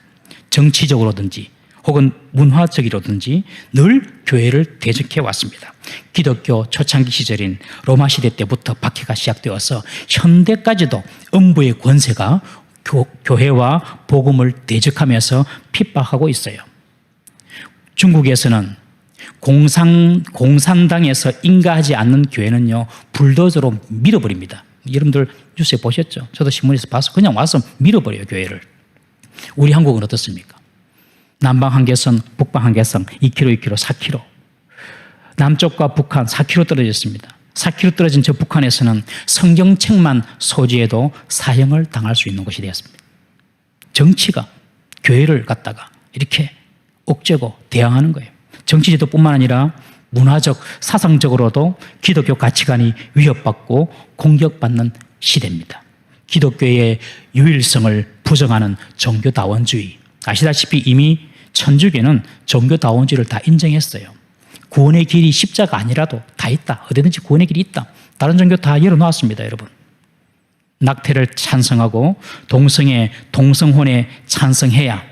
정치적으로든지 혹은 문화적이라든지 늘 교회를 대적해 왔습니다. 기독교 초창기 시절인 로마 시대 때부터 박해가 시작되어서 현대까지도 음부의 권세가 교회와 복음을 대적하면서 핍박하고 있어요. 중국에서는 공산당에서 인가하지 않는 교회는요 불도저로 밀어버립니다. 여러분들 뉴스에 보셨죠? 저도 신문에서 봐서 그냥 와서 밀어버려요, 교회를. 우리 한국은 어떻습니까? 남방 한계선, 북방 한계선 2km, 2km, 4km. 남쪽과 북한 4km 떨어졌습니다. 4km 떨어진 저 북한에서는 성경책만 소지해도 사형을 당할 수 있는 곳이 되었습니다. 정치가 교회를 갖다가 이렇게 옥죄고 대항하는 거예요. 정치제도뿐만 아니라 문화적, 사상적으로도 기독교 가치관이 위협받고 공격받는 시대입니다. 기독교의 유일성을 부정하는 종교다원주의. 아시다시피 이미 천주교는 종교다원주의를 다 인정했어요. 구원의 길이 십자가 아니라도 다 있다. 어디든지 구원의 길이 있다. 다른 종교 다 열어놓았습니다, 여러분. 낙태를 찬성하고 동성혼에 찬성해야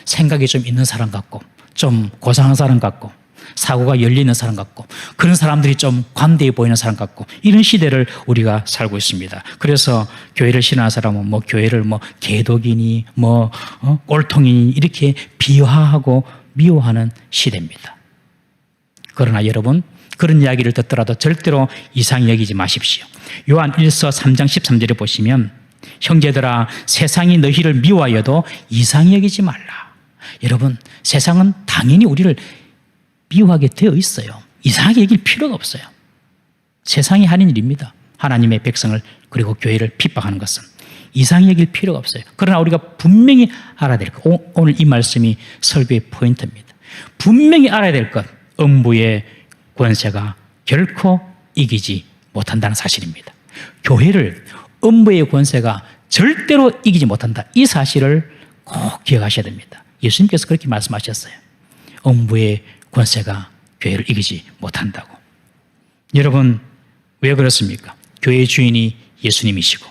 생각이 좀 있는 사람 같고 좀 고상한 사람 같고 사고가 열리는 사람 같고 그런 사람들이 좀 관대해 보이는 사람 같고 이런 시대를 우리가 살고 있습니다. 그래서 교회를 신앙하는 사람은 교회를 개독이니 꼴통이니 이렇게 비하하고 미워하는 시대입니다. 그러나 여러분 그런 이야기를 듣더라도 절대로 이상히 여기지 마십시오. 요한 1서 3장 13절에 보시면 형제들아 세상이 너희를 미워하여도 이상히 여기지 말라. 여러분 세상은 당연히 우리를 미워하게 되어 있어요. 이상하게 여길 필요가 없어요. 세상이 하는 일입니다. 하나님의 백성을 그리고 교회를 핍박하는 것은 이상히 여길 필요가 없어요. 그러나 우리가 분명히 알아야 될 것, 오늘 이 말씀이 설교의 포인트입니다. 분명히 알아야 될 것, 음부의 권세가 결코 이기지 못한다는 사실입니다. 교회를 음부의 권세가 절대로 이기지 못한다. 이 사실을 꼭 기억하셔야 됩니다. 예수님께서 그렇게 말씀하셨어요. 음부의 권세가 교회를 이기지 못한다고. 여러분 왜 그렇습니까? 교회의 주인이 예수님이시고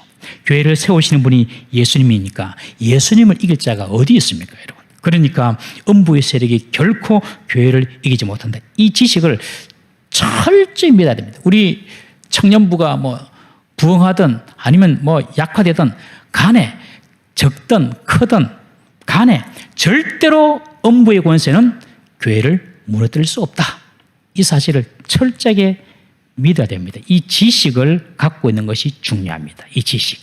교회를 세우시는 분이 예수님이니까 예수님을 이길 자가 어디 있습니까, 여러분? 그러니까 음부의 세력이 결코 교회를 이기지 못한다. 이 지식을 철저히 믿어야 됩니다. 우리 청년부가 부흥하든 아니면 약화되든 간에 적든 크든 간에 절대로 음부의 권세는 교회를 무너뜨릴 수 없다. 이 사실을 철저하게 믿어야 됩니다. 이 지식을 갖고 있는 것이 중요합니다. 이 지식.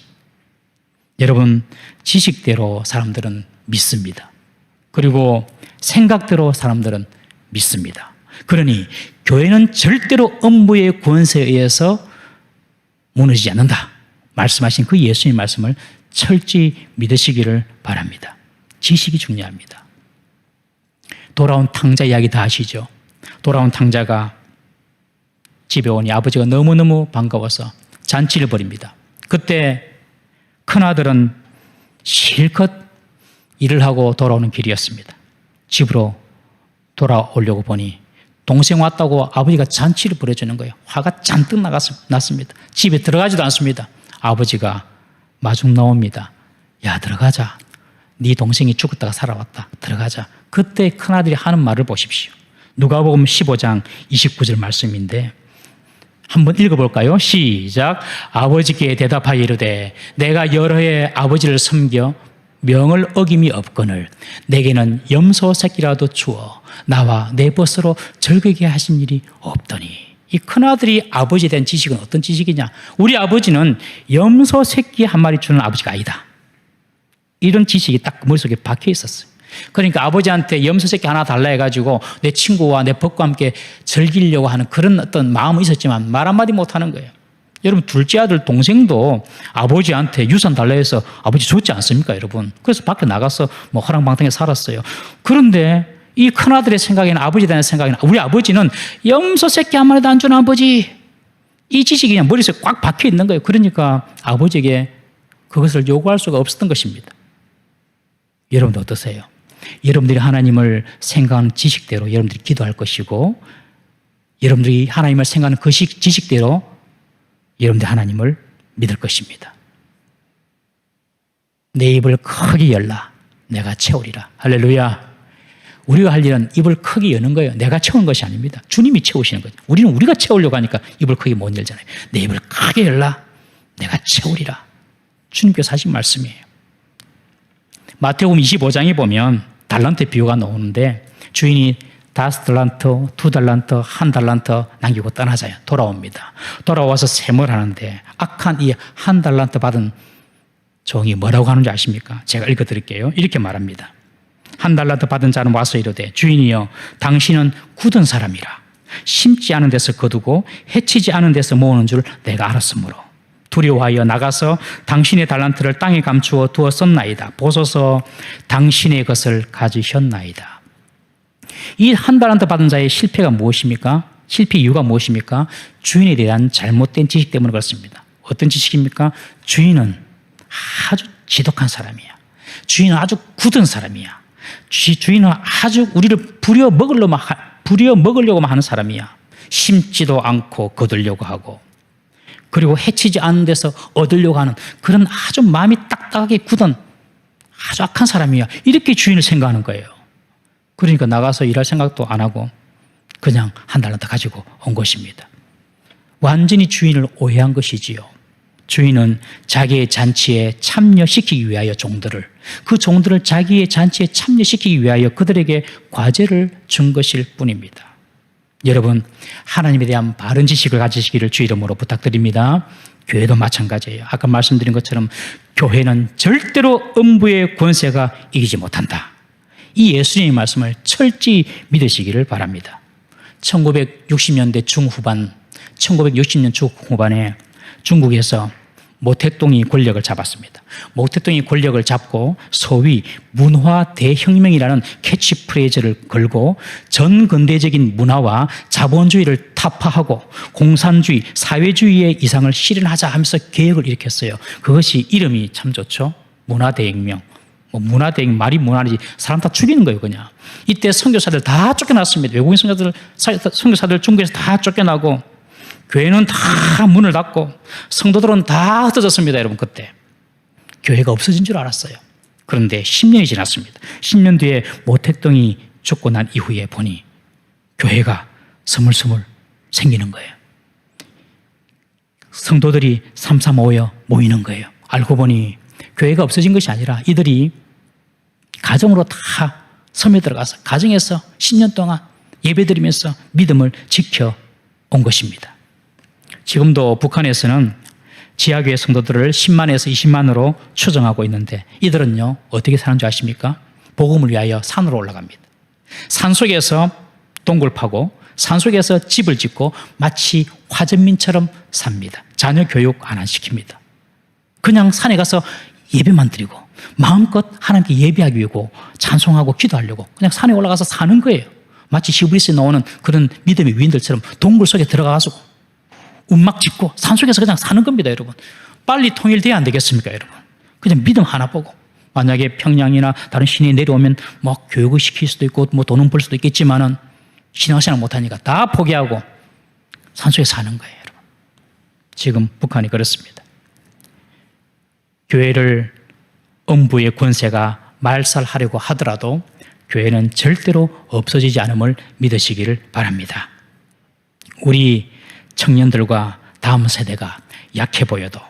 여러분 지식대로 사람들은 믿습니다. 그리고 생각대로 사람들은 믿습니다. 그러니 교회는 절대로 음부의 권세에 의해서 무너지지 않는다. 말씀하신 그 예수님의 말씀을 철저히 믿으시기를 바랍니다. 지식이 중요합니다. 돌아온 탕자 이야기 다 아시죠? 돌아온 탕자가 집에 오니 아버지가 너무너무 반가워서 잔치를 벌입니다. 그때 큰아들은 실컷 일을 하고 돌아오는 길이었습니다. 집으로 돌아오려고 보니 동생 왔다고 아버지가 잔치를 벌여주는 거예요. 화가 잔뜩 났습니다. 집에 들어가지도 않습니다. 아버지가 마중 나옵니다. 야, 들어가자. 네 동생이 죽었다가 살아왔다. 들어가자. 그때 큰아들이 하는 말을 보십시오. 누가복음 15장 29절 말씀인데 한번 읽어볼까요? 시작. 아버지께 대답하여 이르되 내가 여러 해 아버지를 섬겨 명을 어김이 없거늘 내게는 염소 새끼라도 주어 나와 내 벗으로 즐기게 하신 일이 없더니. 이 큰아들이 아버지에 대한 지식은 어떤 지식이냐? 우리 아버지는 염소 새끼 한 마리 주는 아버지가 아니다. 이런 지식이 딱 머릿속에 박혀 있었어요. 그러니까 아버지한테 염소 새끼 하나 달라 해가지고 내 친구와 내 벗과 함께 즐기려고 하는 그런 어떤 마음은 있었지만 말 한마디 못하는 거예요. 여러분, 둘째 아들 동생도 아버지한테 유산 달라 해서 아버지 줬지 않습니까, 여러분? 그래서 밖에 나가서 뭐 화랑방탕에 살았어요. 그런데 이 큰아들의 생각에는, 아버지에 대한 생각에는 우리 아버지는 염소 새끼 한 마리도 안 주는 아버지, 이 지식이 그냥 머릿속에 꽉 박혀 있는 거예요. 그러니까 아버지에게 그것을 요구할 수가 없었던 것입니다. 여러분도 어떠세요? 여러분들이 하나님을 생각하는 지식대로 여러분들이 기도할 것이고, 여러분들이 하나님을 생각하는 그 지식대로 여러분들이 하나님을 믿을 것입니다. 내 입을 크게 열라 내가 채우리라. 할렐루야. 우리가 할 일은 입을 크게 여는 거예요. 내가 채우는 것이 아닙니다. 주님이 채우시는 거예요. 우리는 우리가 채우려고 하니까 입을 크게 못 열잖아요. 내 입을 크게 열라 내가 채우리라. 주님께서 하신 말씀이에요. 마태복음 25장에 보면 달란트 비유가 나오는데 주인이 5달란트, 2달란트, 1달란트 남기고 떠나자요. 돌아옵니다. 돌아와서 셈을 하는데 악한 이 1달란트 받은 종이 뭐라고 하는지 아십니까? 제가 읽어드릴게요. 이렇게 말합니다. 1달란트 받은 자는 와서 이르되 주인이여 당신은 굳은 사람이라 심지 않은 데서 거두고 해치지 않은 데서 모으는 줄 내가 알았으므로 두려워하여 나가서 당신의 달란트를 땅에 감추어 두었었나이다. 보소서 당신의 것을 가지셨나이다. 이 1달란트 받은 자의 실패가 무엇입니까? 실패 이유가 무엇입니까? 주인에 대한 잘못된 지식 때문에 그렇습니다. 어떤 지식입니까? 주인은 아주 지독한 사람이야. 주인은 아주 굳은 사람이야. 주인은 아주 우리를 부려 먹으려고만 하는 사람이야. 심지도 않고 거두려고 하고, 그리고 해치지 않는 데서 얻으려고 하는 그런 아주 마음이 딱딱하게 굳은 아주 악한 사람이야. 이렇게 주인을 생각하는 거예요. 그러니까 나가서 일할 생각도 안 하고 그냥 1달란트 가지고 온 것입니다. 완전히 주인을 오해한 것이지요. 주인은 자기의 잔치에 참여시키기 위하여 그 종들을 자기의 잔치에 참여시키기 위하여 그들에게 과제를 준 것일 뿐입니다. 여러분, 하나님에 대한 바른 지식을 가지시기를 주 이름으로 부탁드립니다. 교회도 마찬가지예요. 아까 말씀드린 것처럼 교회는 절대로 음부의 권세가 이기지 못한다. 이 예수님의 말씀을 철저히 믿으시기를 바랍니다. 1960년대 중후반, 1960년 중후반에 중국에서 모택동이 권력을 잡았습니다. 모택동이 권력을 잡고 소위 문화 대혁명이라는 캐치프레이즈를 걸고 전 근대적인 문화와 자본주의를 타파하고 공산주의, 사회주의의 이상을 실현하자 하면서 개혁을 일으켰어요. 그것이 이름이 참 좋죠. 문화대혁명. 문화대혁명, 말이 문화지 사람 다 죽이는 거예요, 그냥. 이때 선교사들 다 쫓겨났습니다. 외국인 선교사들 중국에서 다 쫓겨나고 교회는 다 문을 닫고 성도들은 다 흩어졌습니다, 여러분. 그때 교회가 없어진 줄 알았어요. 그런데 10년이 지났습니다. 10년 뒤에 모택동이 죽고 난 이후에 보니 교회가 스물스물 생기는 거예요. 성도들이 삼삼오여 모이는 거예요. 알고 보니 교회가 없어진 것이 아니라 이들이 가정으로 다 섬에 들어가서 가정에서 10년 동안 예배드리면서 믿음을 지켜온 것입니다. 지금도 북한에서는 지하교회 성도들을 10만에서 20만으로 추정하고 있는데 이들은요 어떻게 사는지 아십니까? 복음을 위하여 산으로 올라갑니다. 산속에서 동굴 파고 산속에서 집을 짓고 마치 화전민처럼 삽니다. 자녀 교육 안 시킵니다. 그냥 산에 가서 예배만 드리고 마음껏 하나님께 예배하기 위하고 찬송하고 기도하려고 그냥 산에 올라가서 사는 거예요. 마치 히브리서에 나오는 그런 믿음의 위인들처럼 동굴 속에 들어가서 움막 짚고 산속에서 그냥 사는 겁니다, 여러분. 빨리 통일돼야 안 되겠습니까, 여러분? 그냥 믿음 하나 보고. 만약에 평양이나 다른 시내에 내려오면 뭐 교육을 시킬 수도 있고 뭐 돈은 벌 수도 있겠지만은 신앙생활 못하니까 다 포기하고 산속에 사는 거예요, 여러분. 지금 북한이 그렇습니다. 교회를 음부의 권세가 말살하려고 하더라도 교회는 절대로 없어지지 않음을 믿으시기를 바랍니다. 우리 청년들과 다음 세대가 약해 보여도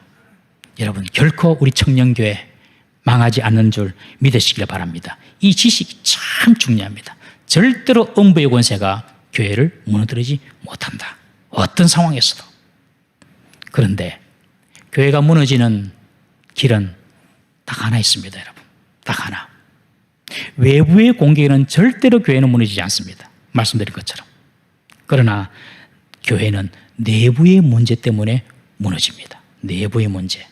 여러분 결코 우리 청년교회 망하지 않는 줄 믿으시길 바랍니다. 이 지식이 참 중요합니다. 절대로 음부의 권세가 교회를 무너뜨리지 못한다. 어떤 상황에서도. 그런데 교회가 무너지는 길은 딱 하나 있습니다, 여러분. 딱 하나. 외부의 공격에는 절대로 교회는 무너지지 않습니다. 말씀드린 것처럼. 그러나 교회는 내부의 문제 때문에 무너집니다. 내부의 문제.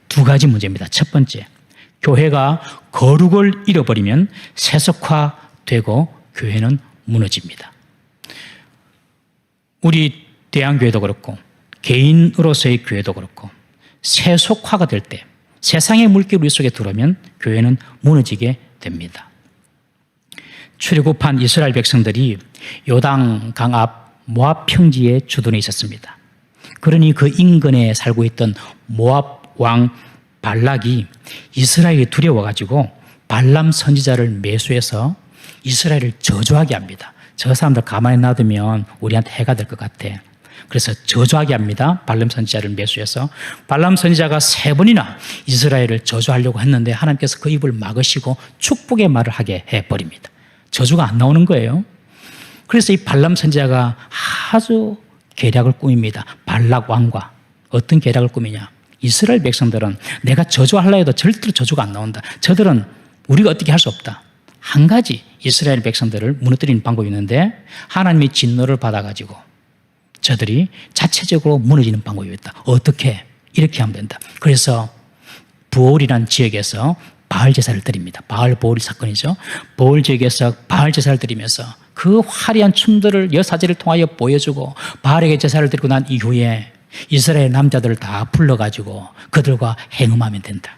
두 가지 문제입니다. 첫 번째, 교회가 거룩을 잃어버리면 세속화되고 교회는 무너집니다. 우리 대한교회도 그렇고 개인으로서의 교회도 그렇고 세속화가 될 때 세상의 물결 우리 속에 들어오면 교회는 무너지게 됩니다. 출애굽한 이스라엘 백성들이 요단 강 앞 모압 평지에 주둔해 있었습니다. 그러니 그 인근에 살고 있던 모압 왕 발락이 이스라엘이 두려워가지고 발람 선지자를 매수해서 이스라엘을 저주하게 합니다. 저 사람들 가만히 놔두면 우리한테 해가 될 것 같아. 그래서 저주하게 합니다. 발람 선지자를 매수해서. 발람 선지자가 3번이나 이스라엘을 저주하려고 했는데 하나님께서 그 입을 막으시고 축복의 말을 하게 해버립니다. 저주가 안 나오는 거예요. 그래서 이 발람 선지자가 아주 계략을 꾸밉니다. 발락 왕과. 어떤 계략을 꾸미냐. 이스라엘 백성들은 내가 저주하려 해도 절대로 저주가 안 나온다. 저들은 우리가 어떻게 할 수 없다. 한 가지 이스라엘 백성들을 무너뜨리는 방법이 있는데 하나님의 진노를 받아가지고 저들이 자체적으로 무너지는 방법이 있다. 어떻게? 이렇게 하면 된다. 그래서 부올이라는 지역에서 바알 제사를 드립니다. 바알 부올 사건이죠. 부올 지역에서 바알 제사를 드리면서 그 화려한 춤들을 여사제를 통하여 보여주고 바알에게 제사를 드리고 난 이후에 이스라엘 남자들을 다 불러가지고 그들과 행음하면 된다.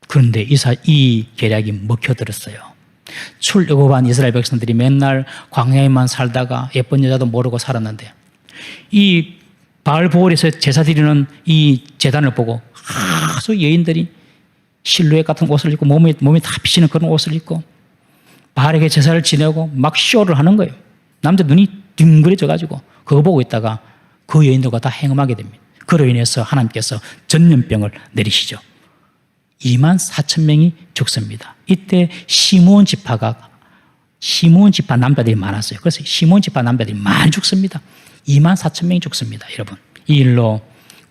그런데 이 계략이 먹혀들었어요. 출애굽한 이스라엘 백성들이 맨날 광야에만 살다가 예쁜 여자도 모르고 살았는데 이 바알보올에서 제사 드리는 이 제단을 보고 아주 여인들이 실루엣 같은 옷을 입고 몸이 다 비치는 그런 옷을 입고 바알에게 제사를 지내고 막 쇼를 하는 거예요. 남자 눈이 둥그레져가지고 그거 보고 있다가 그 여인들과 다 행음하게 됩니다. 그로 인해서 하나님께서 전염병을 내리시죠. 24,000명이 죽습니다. 이때 시므온 지파 남자들이 많았어요. 그래서 시므온 지파 남자들이 많이 죽습니다. 24,000명이 죽습니다. 여러분, 이 일로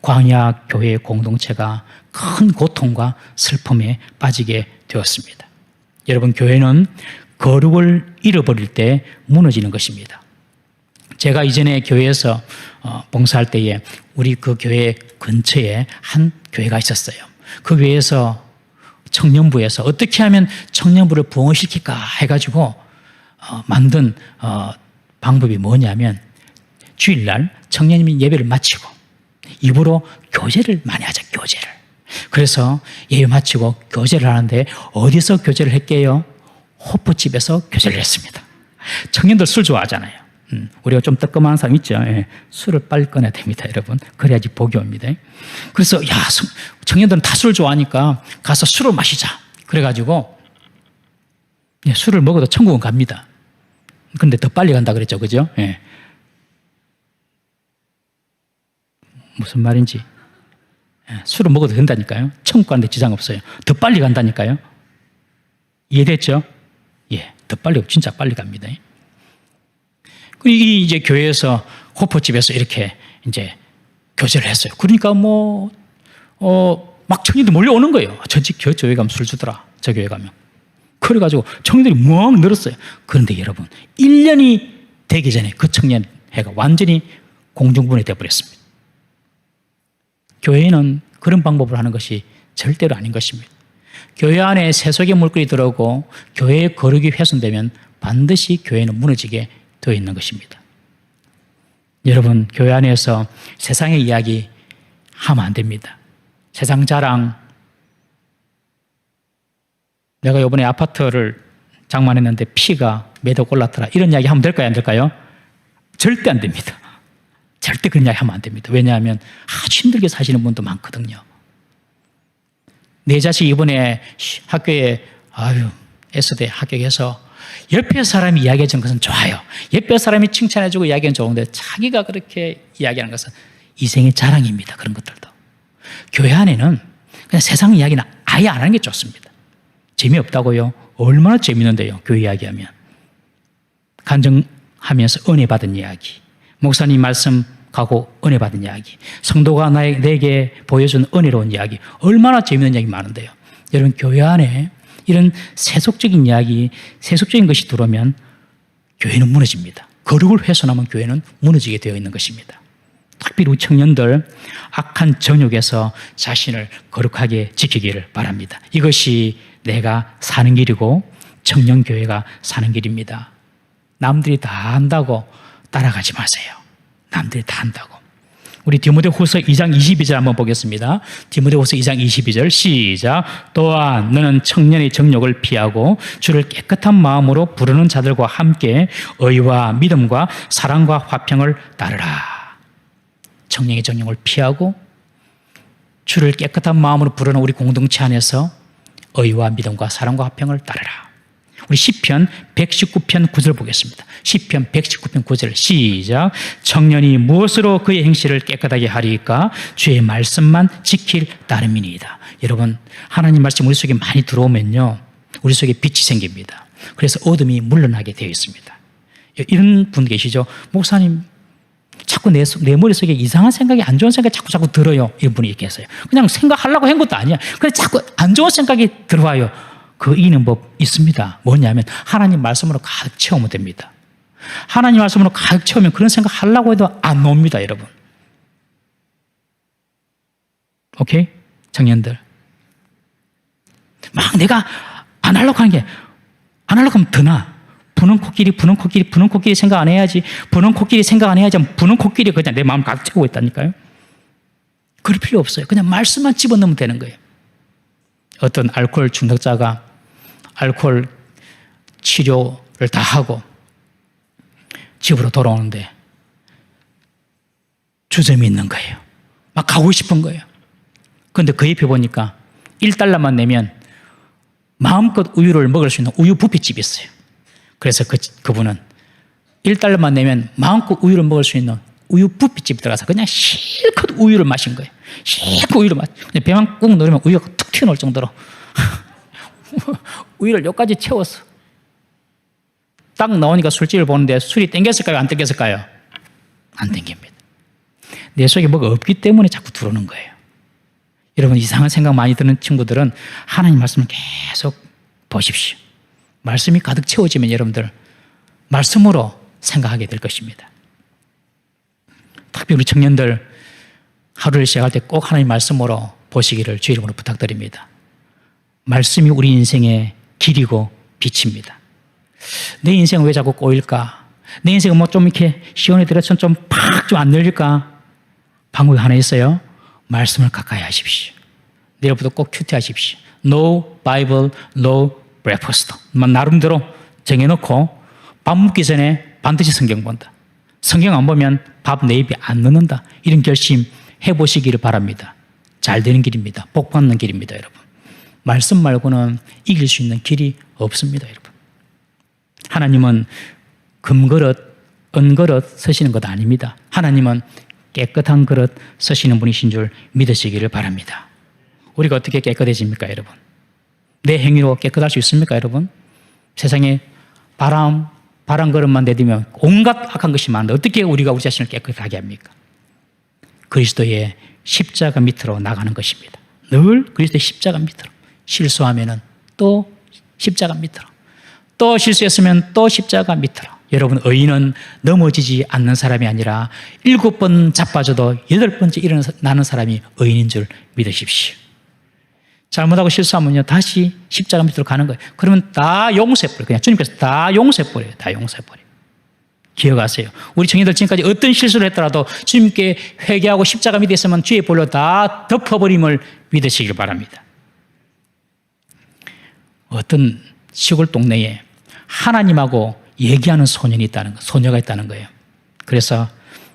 광야 교회 공동체가 큰 고통과 슬픔에 빠지게 되었습니다. 여러분, 교회는 거룩을 잃어버릴 때 무너지는 것입니다. 제가 이전에 교회에서 봉사할 때에 우리 그 교회 근처에 한 교회가 있었어요. 그 교회에서 청년부에서 어떻게 하면 청년부를 부흥시킬까 해가지고 만든 방법이 뭐냐면 주일날 청년이 예배를 마치고 입으로 교제를 많이 하자. 교제를. 그래서 예배 마치고 교제를 하는데 어디서 교제를 했게요? 호프집에서 교제를 했습니다. 청년들 술 좋아하잖아요. 우리가 좀 뜨끔한 사람 있죠. 예. 술을 빨리 꺼내야 됩니다, 여러분. 그래야지 복이 옵니다. 그래서 청년들은 다 술 좋아하니까 가서 술을 마시자. 그래가지고 술을 먹어도 천국은 갑니다. 그런데 더 빨리 간다 그랬죠, 그죠? 예. 무슨 말인지. 술을 먹어도 된다니까요. 천국 가는데 지장 없어요. 더 빨리 간다니까요. 이해됐죠? 예, 더 빨리, 진짜 빨리 갑니다. 이 이제 교회에서 호프집에서 이렇게 이제 교제를 했어요. 그러니까 막 청년들이 몰려오는 거예요. 저 교회 가면 술 주더라. 저 교회 가면. 그래가지고 청년들이 막 늘었어요. 그런데 여러분, 1년이 되기 전에 그 청년회가 완전히 공중분해 되어버렸습니다. 교회는 그런 방법을 하는 것이 절대로 아닌 것입니다. 교회 안에 세속의 물결이 들어오고 교회의 거룩이 훼손되면 반드시 교회는 무너지게 되어 있는 것입니다. 여러분, 교회 안에서 세상의 이야기 하면 안 됩니다. 세상 자랑. 내가 이번에 아파트를 장만했는데 피가 매덕 올랐더라. 이런 이야기 하면 될까요? 안 될까요? 절대 안 됩니다. 절대 그런 이야기 하면 안 됩니다. 왜냐하면 아주 힘들게 사시는 분도 많거든요. 내 자식 이번에 학교에 S대 합격해서 옆에 사람이 이야기해주는 것은 좋아요. 옆에 사람이 칭찬해주고 이야기하는 좋은데 자기가 그렇게 이야기하는 것은 인생의 자랑입니다. 그런 것들도. 교회 안에는 그냥 세상 이야기는 아예 안 하는 게 좋습니다. 재미없다고요? 얼마나 재미있는데요. 교회 이야기하면. 간증하면서 은혜 받은 이야기, 목사님 말씀 가고 은혜 받은 이야기, 성도가 내게 보여준 은혜로운 이야기, 얼마나 재미있는 이야기 많은데요. 여러분, 교회 안에 이런 세속적인 이야기, 세속적인 것이 들어오면 교회는 무너집니다. 거룩을 훼손하면 교회는 무너지게 되어 있는 것입니다. 특별히 우리 청년들 악한 정욕에서 자신을 거룩하게 지키기를 바랍니다. 이것이 내가 사는 길이고 청년교회가 사는 길입니다. 남들이 다 한다고 따라가지 마세요. 남들이 다 한다고. 우리 디모데후서 2장 22절 한번 보겠습니다. 디모데후서 2장 22절 시작. 또한 너는 청년의 정욕을 피하고 주를 깨끗한 마음으로 부르는 자들과 함께 의와 믿음과 사랑과 화평을 따르라. 청년의 정욕을 피하고 주를 깨끗한 마음으로 부르는 우리 공동체 안에서 의와 믿음과 사랑과 화평을 따르라. 우리 시편 119편 9절 보겠습니다. 시편 119편 9절 시작. 청년이 무엇으로 그의 행실을 깨끗하게 하리까? 주의 말씀만 지킬 따름이니이다. 여러분, 하나님 말씀 우리 속에 많이 들어오면요, 우리 속에 빛이 생깁니다. 그래서 어둠이 물러나게 되어 있습니다. 이런 분 계시죠? 목사님, 자꾸 내 머릿속에 이상한 생각이, 안 좋은 생각이 자꾸 들어요. 이런 분이 계세요. 그냥 생각하려고 한 것도 아니야. 그래서 자꾸 안 좋은 생각이 들어와요. 그 이기는 법 있습니다. 뭐냐면 하나님 말씀으로 가득 채우면 됩니다. 하나님 말씀으로 가득 채우면 그런 생각 하려고 해도 안 옵니다, 여러분. 오케이? 청년들. 막 내가 안 하려고 하는 게, 안 하려고 하면 더 나. 부는 코끼리 생각 안 해야지. 부는 코끼리 생각 안 해야지. 부는 코끼리 그냥 내 마음을 가득 채우고 있다니까요. 그럴 필요 없어요. 그냥 말씀만 집어넣으면 되는 거예요. 어떤 알코올 중독자가 알코올 치료를 다 하고 집으로 돌아오는데 주점이 있는 거예요. 막 가고 싶은 거예요. 그런데 그 옆에 보니까 $1만 내면 마음껏 우유를 먹을 수 있는 우유 뷔페집이 있어요. 그래서 그분은 $1만 내면 마음껏 우유를 먹을 수 있는 우유 뷔페집에 들어가서 그냥 실컷 우유를 마신 거예요. 실컷 우유를 배만 꾹 누르면 우유가 툭 튀어나올 정도로 우유를 여기까지 채웠어. 딱 나오니까 술집을 보는데 술이 땡겼을까요? 안 땡겼을까요? 안 땡깁니다. 내 속에 뭐가 없기 때문에 자꾸 들어오는 거예요. 여러분, 이상한 생각 많이 드는 친구들은 하나님 말씀을 계속 보십시오. 말씀이 가득 채워지면 여러분들 말씀으로 생각하게 될 것입니다. 특히 우리 청년들 하루를 시작할 때 꼭 하나님 말씀으로 보시기를 주의 이름으로 부탁드립니다. 말씀이 우리 인생의 길이고 빛입니다. 내 인생은 왜 자꾸 꼬일까? 내 인생은 뭐 좀 이렇게 시원히 들어서 좀 팍 좀 안 열릴까? 방법이 하나 있어요. 말씀을 가까이 하십시오. 내일부터 꼭 큐티하십시오. No Bible, no breakfast. 나름대로 정해놓고 밥 먹기 전에 반드시 성경 본다. 성경 안 보면 밥 내 입에 안 넣는다. 이런 결심 해보시기를 바랍니다. 잘 되는 길입니다. 복 받는 길입니다, 여러분. 말씀 말고는 이길 수 있는 길이 없습니다, 여러분. 하나님은 금그릇, 은그릇 쓰시는 것 아닙니다. 하나님은 깨끗한 그릇 쓰시는 분이신 줄 믿으시기를 바랍니다. 우리가 어떻게 깨끗해집니까, 여러분? 내 행위로 깨끗할 수 있습니까, 여러분? 세상에 바람 그릇만 내디면 온갖 악한 것이 많은데 어떻게 우리가 우리 자신을 깨끗하게 합니까? 그리스도의 십자가 밑으로 나가는 것입니다. 늘 그리스도의 십자가 밑으로. 실수하면은 또 십자가 밑으로. 또 실수했으면 또 십자가 밑으로. 여러분, 의인은 넘어지지 않는 사람이 아니라 7번 자빠져도 8번째 일어나는 사람이 의인인 줄 믿으십시오. 잘못하고 실수하면요, 다시 십자가 밑으로 가는 거예요. 그러면 다 용서해버려요. 그냥 주님께서 다 용서해버려요. 다 용서해버려요. 기억하세요. 우리 청년들 지금까지 어떤 실수를 했더라도 주님께 회개하고 십자가 밑에 있으면 주의 볼로 다 덮어버림을 믿으시길 바랍니다. 어떤 시골 동네에 하나님하고 얘기하는 소년이 있다는 거, 소녀가 있다는 거예요. 그래서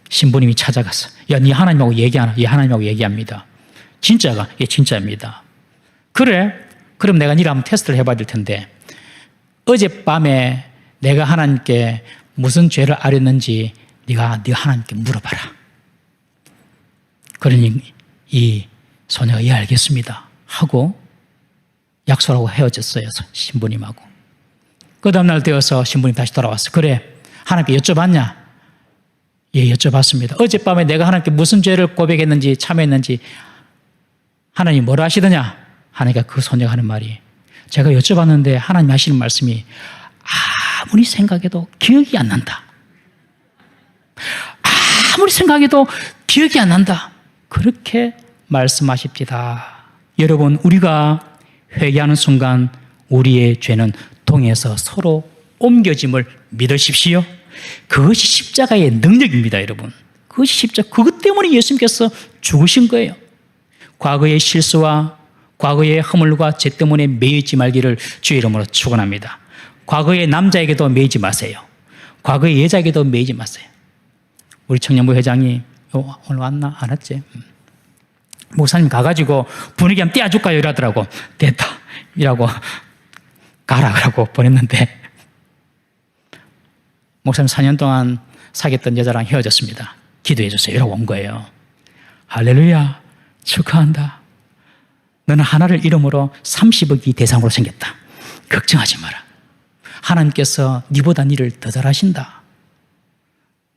신부님이 찾아가서 야, 네 하나님하고 얘기하나? 예, 하나님하고 얘기합니다. 진짜가? 예, 진짜입니다. 그래? 그럼 내가 니를 한번 테스트를 해봐야 될 텐데 어젯밤에 내가 하나님께 무슨 죄를 아렸는지 네가 하나님께 물어봐라. 그러니 이 소녀가 예, 알겠습니다 하고 약속하고 헤어졌어요. 신부님하고. 그 다음날 되어서 신부님 다시 돌아왔어. 그래, 하나님께 여쭤봤냐? 예, 여쭤봤습니다. 어젯밤에 내가 하나님께 무슨 죄를 고백했는지 참했는지 하나님 뭐라 하시더냐? 하니까 그 소녀가 하는 말이 제가 여쭤봤는데 하나님 하시는 말씀이 아무리 생각해도 기억이 안 난다. 아무리 생각해도 기억이 안 난다. 그렇게 말씀하십니다. 여러분, 우리가 회개하는 순간 우리의 죄는 통해서 서로 옮겨짐을 믿으십시오. 그것이 십자가의 능력입니다, 여러분. 그것이 십자가, 그것 때문에 예수님께서 죽으신 거예요. 과거의 실수와 과거의 허물과 죄 때문에 매이지 말기를 주의 이름으로 축원합니다. 과거의 남자에게도 매이지 마세요. 과거의 여자에게도 매이지 마세요. 우리 청년부 회장이 오늘 왔나? 안 왔지? 목사님 가가지고 분위기 한번 떼어줄까요? 이러더라고. 됐다. 이라고 가라. 그러고 보냈는데 목사님 4년 동안 사귀었던 여자랑 헤어졌습니다. 기도해 주세요. 이러고 온 거예요. 할렐루야. 축하한다. 너는 하나를 이름으로 30억이 대상으로 생겼다. 걱정하지 마라. 하나님께서 네보다 니를 더 잘하신다.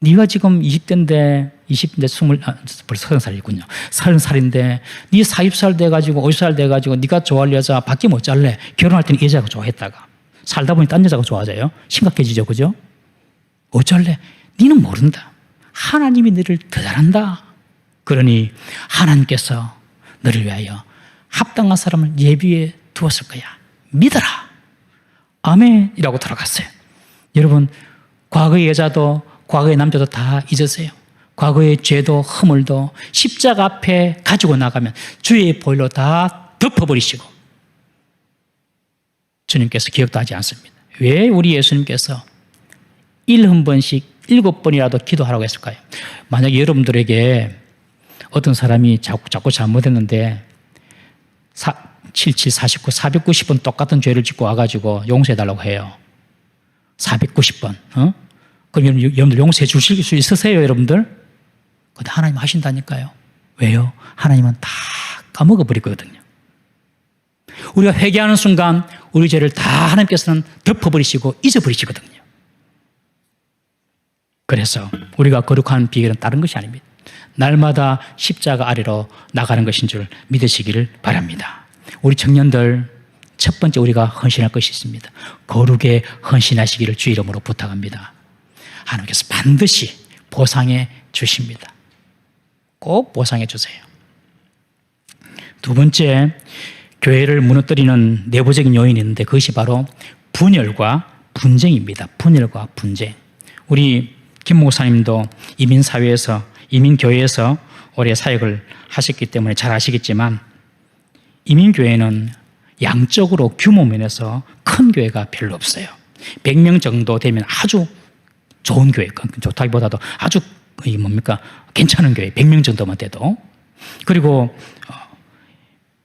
네가 지금 20대인데 20대 벌써 30살이군요. 30살인데 네 40살 돼가지고 50살 돼가지고 네가 좋아할 여자 밖에 못 잘래. 결혼할 때는 여자가 좋아했다가 살다 보니 딴 여자가 좋아져요. 심각해지죠. 그죠? 어쩔래? 니는 모른다. 하나님이 너를 더 잘한다. 그러니 하나님께서 너를 위하여 합당한 사람을 예비해 두었을 거야. 믿어라. 아멘이라고 돌아갔어요. 여러분, 과거의 여자도 과거의 남자도 다 잊으세요. 과거의 죄도 허물도 십자가 앞에 가지고 나가면 주의 보혈로 다 덮어버리시고 주님께서 기억도 하지 않습니다. 왜 우리 예수님께서 1번씩 7번이라도 기도하라고 했을까요? 만약에 여러분들에게 어떤 사람이 자꾸 잘못했는데 77, 49, 490번 똑같은 죄를 짓고 와가지고 용서해달라고 해요. 490번. 그럼 여러분들 용서해 주실 수 있으세요, 여러분들? 근데 하나님 하신다니까요. 왜요? 하나님은 다 까먹어 버리거든요. 우리가 회개하는 순간 우리 죄를 다 하나님께서는 덮어버리시고 잊어버리시거든요. 그래서 우리가 거룩한 비결은 다른 것이 아닙니다. 날마다 십자가 아래로 나가는 것인 줄 믿으시기를 바랍니다. 우리 청년들 첫 번째 우리가 헌신할 것이 있습니다. 거룩에 헌신하시기를 주의 이름으로 부탁합니다. 하나님께서 반드시 보상해 주십니다. 꼭 보상해 주세요. 두 번째, 교회를 무너뜨리는 내부적인 요인이 있는데 그것이 바로 분열과 분쟁입니다. 분열과 분쟁. 우리 김 목사님도 이민사회에서 이민교회에서 오래 사역을 하셨기 때문에 잘 아시겠지만 이민교회는 양적으로 규모 면에서 큰 교회가 별로 없어요. 100명 정도 되면 아주 좋은 교회, 좋다기보다도 아주 괜찮은 교회, 100명 정도만 돼도. 그리고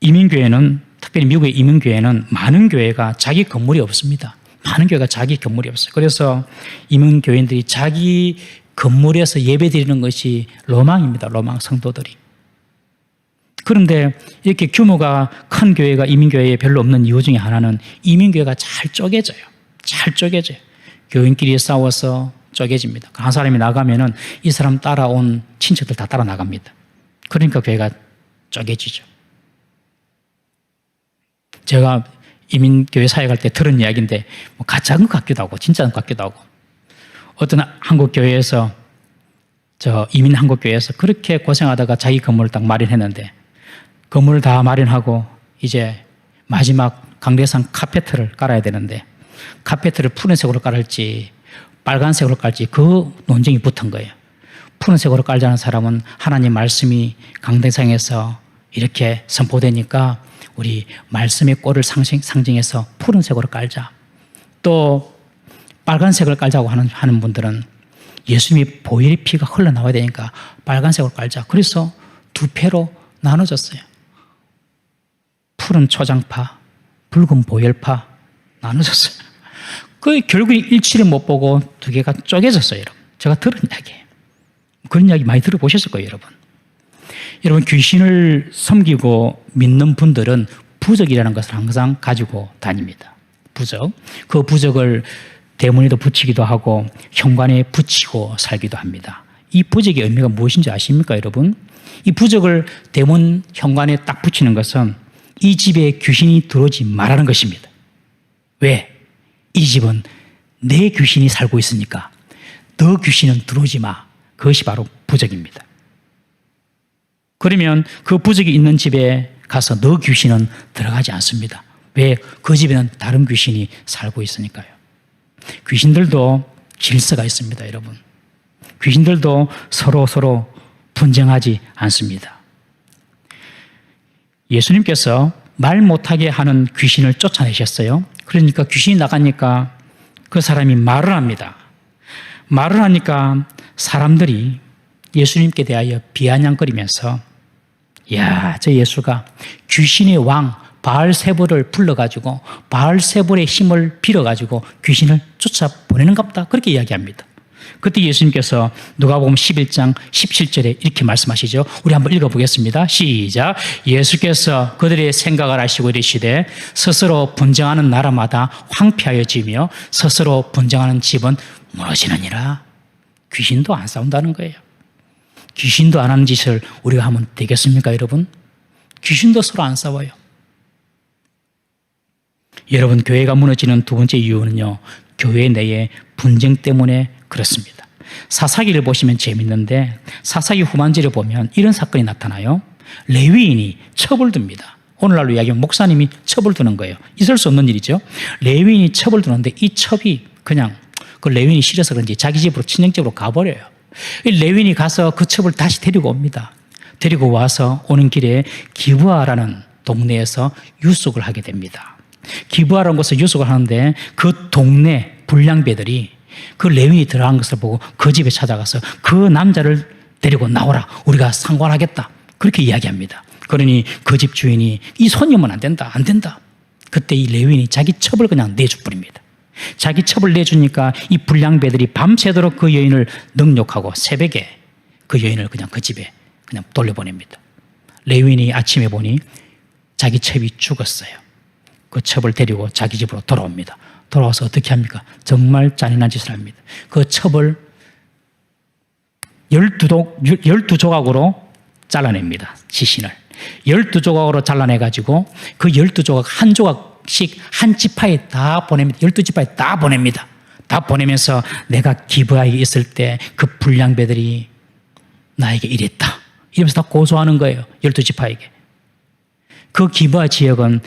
이민교회는, 특별히 미국의 이민교회는 많은 교회가 자기 건물이 없습니다. 많은 교회가 자기 건물이 없어요. 그래서 이민교회인들이 자기 건물에서 예배드리는 것이 로망입니다. 로망, 성도들이. 그런데 이렇게 규모가 큰 교회가 이민교회에 별로 없는 이유 중에 하나는 이민교회가 잘 쪼개져요. 잘 쪼개져요. 교인끼리 싸워서 쪼개집니다. 한 사람이 나가면은 이 사람 따라온 친척들 다 따라 나갑니다. 그러니까 교회가 쪼개지죠. 제가 이민교회 사역할 때 들은 이야기인데 뭐 가짜인 것 같기도 하고 진짜인 것 같기도 하고 어떤 한국교회에서 이민 한국교회에서 그렇게 고생하다가 자기 건물을 딱 마련했는데 건물을 다 마련하고 이제 마지막 강대상 카페트를 깔아야 되는데 카페트를 푸른색으로 깔을지 빨간색으로 깔지 그 논쟁이 붙은 거예요. 푸른색으로 깔자는 사람은 하나님 말씀이 강대상에서 이렇게 선포되니까 우리 말씀의 꼴을 상징해서 푸른색으로 깔자. 또 빨간색을 깔자고 하는 분들은 예수님이 보혈의 피가 흘러나와야 되니까 빨간색으로 깔자. 그래서 두 패로 나눠졌어요. 푸른 초장파, 붉은 보혈파 나눠졌어요. 그 결국 일치를 못 보고 두 개가 쪼개졌어요, 여러분. 제가 들은 이야기예요. 그런 이야기 많이 들어보셨을 거예요, 여러분. 여러분, 귀신을 섬기고 믿는 분들은 부적이라는 것을 항상 가지고 다닙니다. 부적. 그 부적을 대문에도 붙이기도 하고 현관에 붙이고 살기도 합니다. 이 부적의 의미가 무엇인지 아십니까, 여러분? 이 부적을 대문 현관에 딱 붙이는 것은 이 집에 귀신이 들어오지 말라는 것입니다. 왜? 이 집은 내 귀신이 살고 있으니까 너 귀신은 들어오지 마. 그것이 바로 부적입니다. 그러면 그 부적이 있는 집에 가서 너 귀신은 들어가지 않습니다. 왜? 그 집에는 다른 귀신이 살고 있으니까요. 귀신들도 질서가 있습니다, 여러분. 귀신들도 서로 분쟁하지 않습니다. 예수님께서 말 못하게 하는 귀신을 쫓아내셨어요. 그러니까 귀신이 나가니까 그 사람이 말을 합니다. 말을 하니까 사람들이 예수님께 대하여 비아냥거리면서 야, 저 예수가 귀신의 왕 바알세불을 불러가지고 바알세불의 힘을 빌어가지고 귀신을 쫓아보내는가 보다 그렇게 이야기합니다. 그때 예수님께서 누가복음 11장 17절에 이렇게 말씀하시죠. 우리 한번 읽어보겠습니다. 시작. 예수께서 그들의 생각을 아시고 이르시되 스스로 분쟁하는 나라마다 황폐하여지며 스스로 분쟁하는 집은 무너지느니라. 귀신도 안 싸운다는 거예요. 귀신도 안 하는 짓을 우리가 하면 되겠습니까, 여러분? 귀신도 서로 안 싸워요. 여러분, 교회가 무너지는 두 번째 이유는요, 교회 내에 분쟁 때문에 그렇습니다. 사사기를 보시면 재밌는데 사사기 후반절에 보면 이런 사건이 나타나요. 레위인이 첩을 듭니다. 오늘날로 이야기하면 목사님이 첩을 두는 거예요. 있을 수 없는 일이죠. 레위인이 첩을 두는데 이 첩이 그냥 그 레위인이 싫어서 그런지 자기 집으로 친정집으로 가버려요. 이 레위인이 가서 그 첩을 다시 데리고 옵니다. 데리고 와서 오는 길에 기브아라는 동네에서 유숙을 하게 됩니다. 기브아라는 곳에서 유숙을 하는데 그 동네 불량배들이 그 레위인이 들어간 것을 보고 그 집에 찾아가서 그 남자를 데리고 나오라. 우리가 상관하겠다. 그렇게 이야기합니다. 그러니 그 집 주인이 이 손님은 안 된다. 안 된다. 그때 이 레위인이 자기 첩을 그냥 내줘버립니다. 자기 첩을 내주니까 이 불량배들이 밤새도록 그 여인을 능욕하고 새벽에 그 여인을 그냥 그 집에 그냥 돌려보냅니다. 레위인이 아침에 보니 자기 첩이 죽었어요. 그 첩을 데리고 자기 집으로 돌아옵니다. 돌아와서 어떻게 합니까? 정말 잔인한 짓을 합니다. 그 첩을 12조각으로 잘라냅니다. 시신을. 12조각으로 잘라내가지고 그 12조각 한 조각씩 한 지파에 다 보냅니다. 12지파에 다 보냅니다. 다 보내면서 내가 기브아에 있을 때 그 불량배들이 나에게 이랬다. 이러면서 다 고소하는 거예요. 12지파에게. 그 기브아 지역은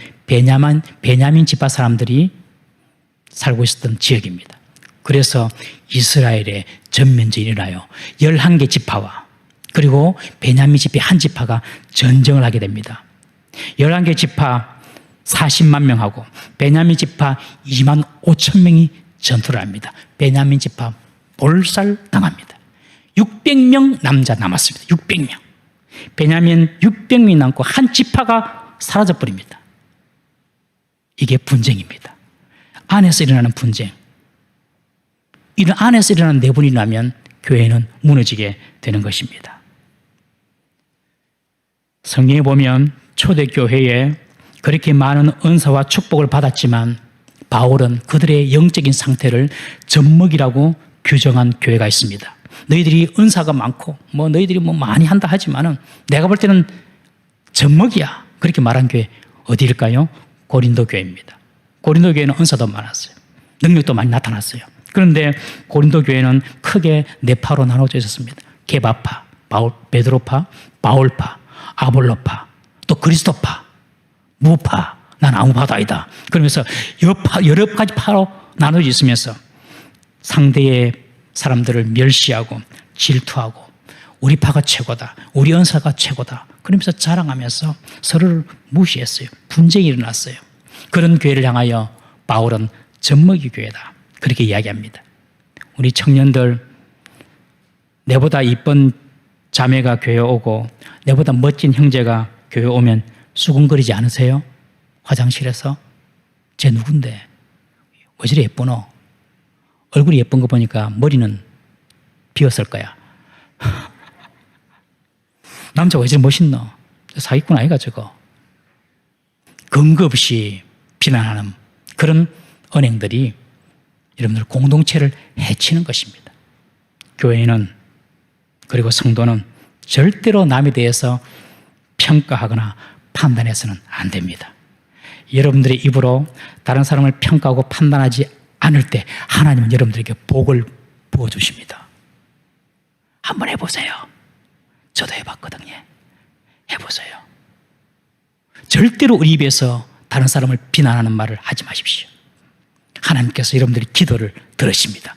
베냐민 지파 사람들이 살고 있었던 지역입니다. 그래서 이스라엘에 전면전이 일어나요. 11개 지파와 그리고 베냐민 지파 한 지파가 전쟁을 하게 됩니다. 11개 지파 40만 명하고 베냐민 지파 2만 5천 명이 전투를 합니다. 베냐민 지파 몰살당합니다. 600명 남자 남았습니다. 600명. 베냐민 600명이 남고 한 지파가 사라져버립니다. 이게 분쟁입니다. 안에서 일어나는 분쟁. 이런 안에서 일어나는 내분이 나면 교회는 무너지게 되는 것입니다. 성경에 보면 초대교회에 그렇게 많은 은사와 축복을 받았지만 바울은 그들의 영적인 상태를 젖먹이라고 규정한 교회가 있습니다. 너희들이 은사가 많고 너희들이 많이 한다 하지만은 내가 볼 때는 젖먹이야. 그렇게 말한 교회 어디일까요? 고린도 교회입니다. 고린도 교회는 은사도 많았어요. 능력도 많이 나타났어요. 그런데 고린도 교회는 크게 네 파로 나눠져 있었습니다. 게바파, 베드로파, 바울파, 아볼로파, 또 그리스도파, 무파, 난 아무 파도 아니다. 그러면서 여러 가지 파로 나눠져 있으면서 상대의 사람들을 멸시하고 질투하고 우리 파가 최고다, 우리 은사가 최고다 그러면서 자랑하면서 서로를 무시했어요. 분쟁이 일어났어요. 그런 교회를 향하여 바울은 젖먹이 교회다 그렇게 이야기합니다. 우리 청년들, 내보다 이쁜 자매가 교회 오고 내보다 멋진 형제가 교회 오면 수군거리지 않으세요? 화장실에서 쟤 누군데 왜 저리 예쁘노? 얼굴이 예쁜 거 보니까 머리는 비었을 거야. 남자가 왜 저리 멋있노? 사기꾼 아이가 저거. 근거 없이 비난하는 그런 언행들이 여러분들 공동체를 해치는 것입니다. 교회는 그리고 성도는 절대로 남에 대해서 평가하거나 판단해서는 안 됩니다. 여러분들의 입으로 다른 사람을 평가하고 판단하지 않을 때 하나님은 여러분들에게 복을 부어주십니다. 한번 해보세요. 저도 해봤거든요. 해보세요. 절대로 우리 입에서 다른 사람을 비난하는 말을 하지 마십시오. 하나님께서 여러분들의 기도를 들으십니다.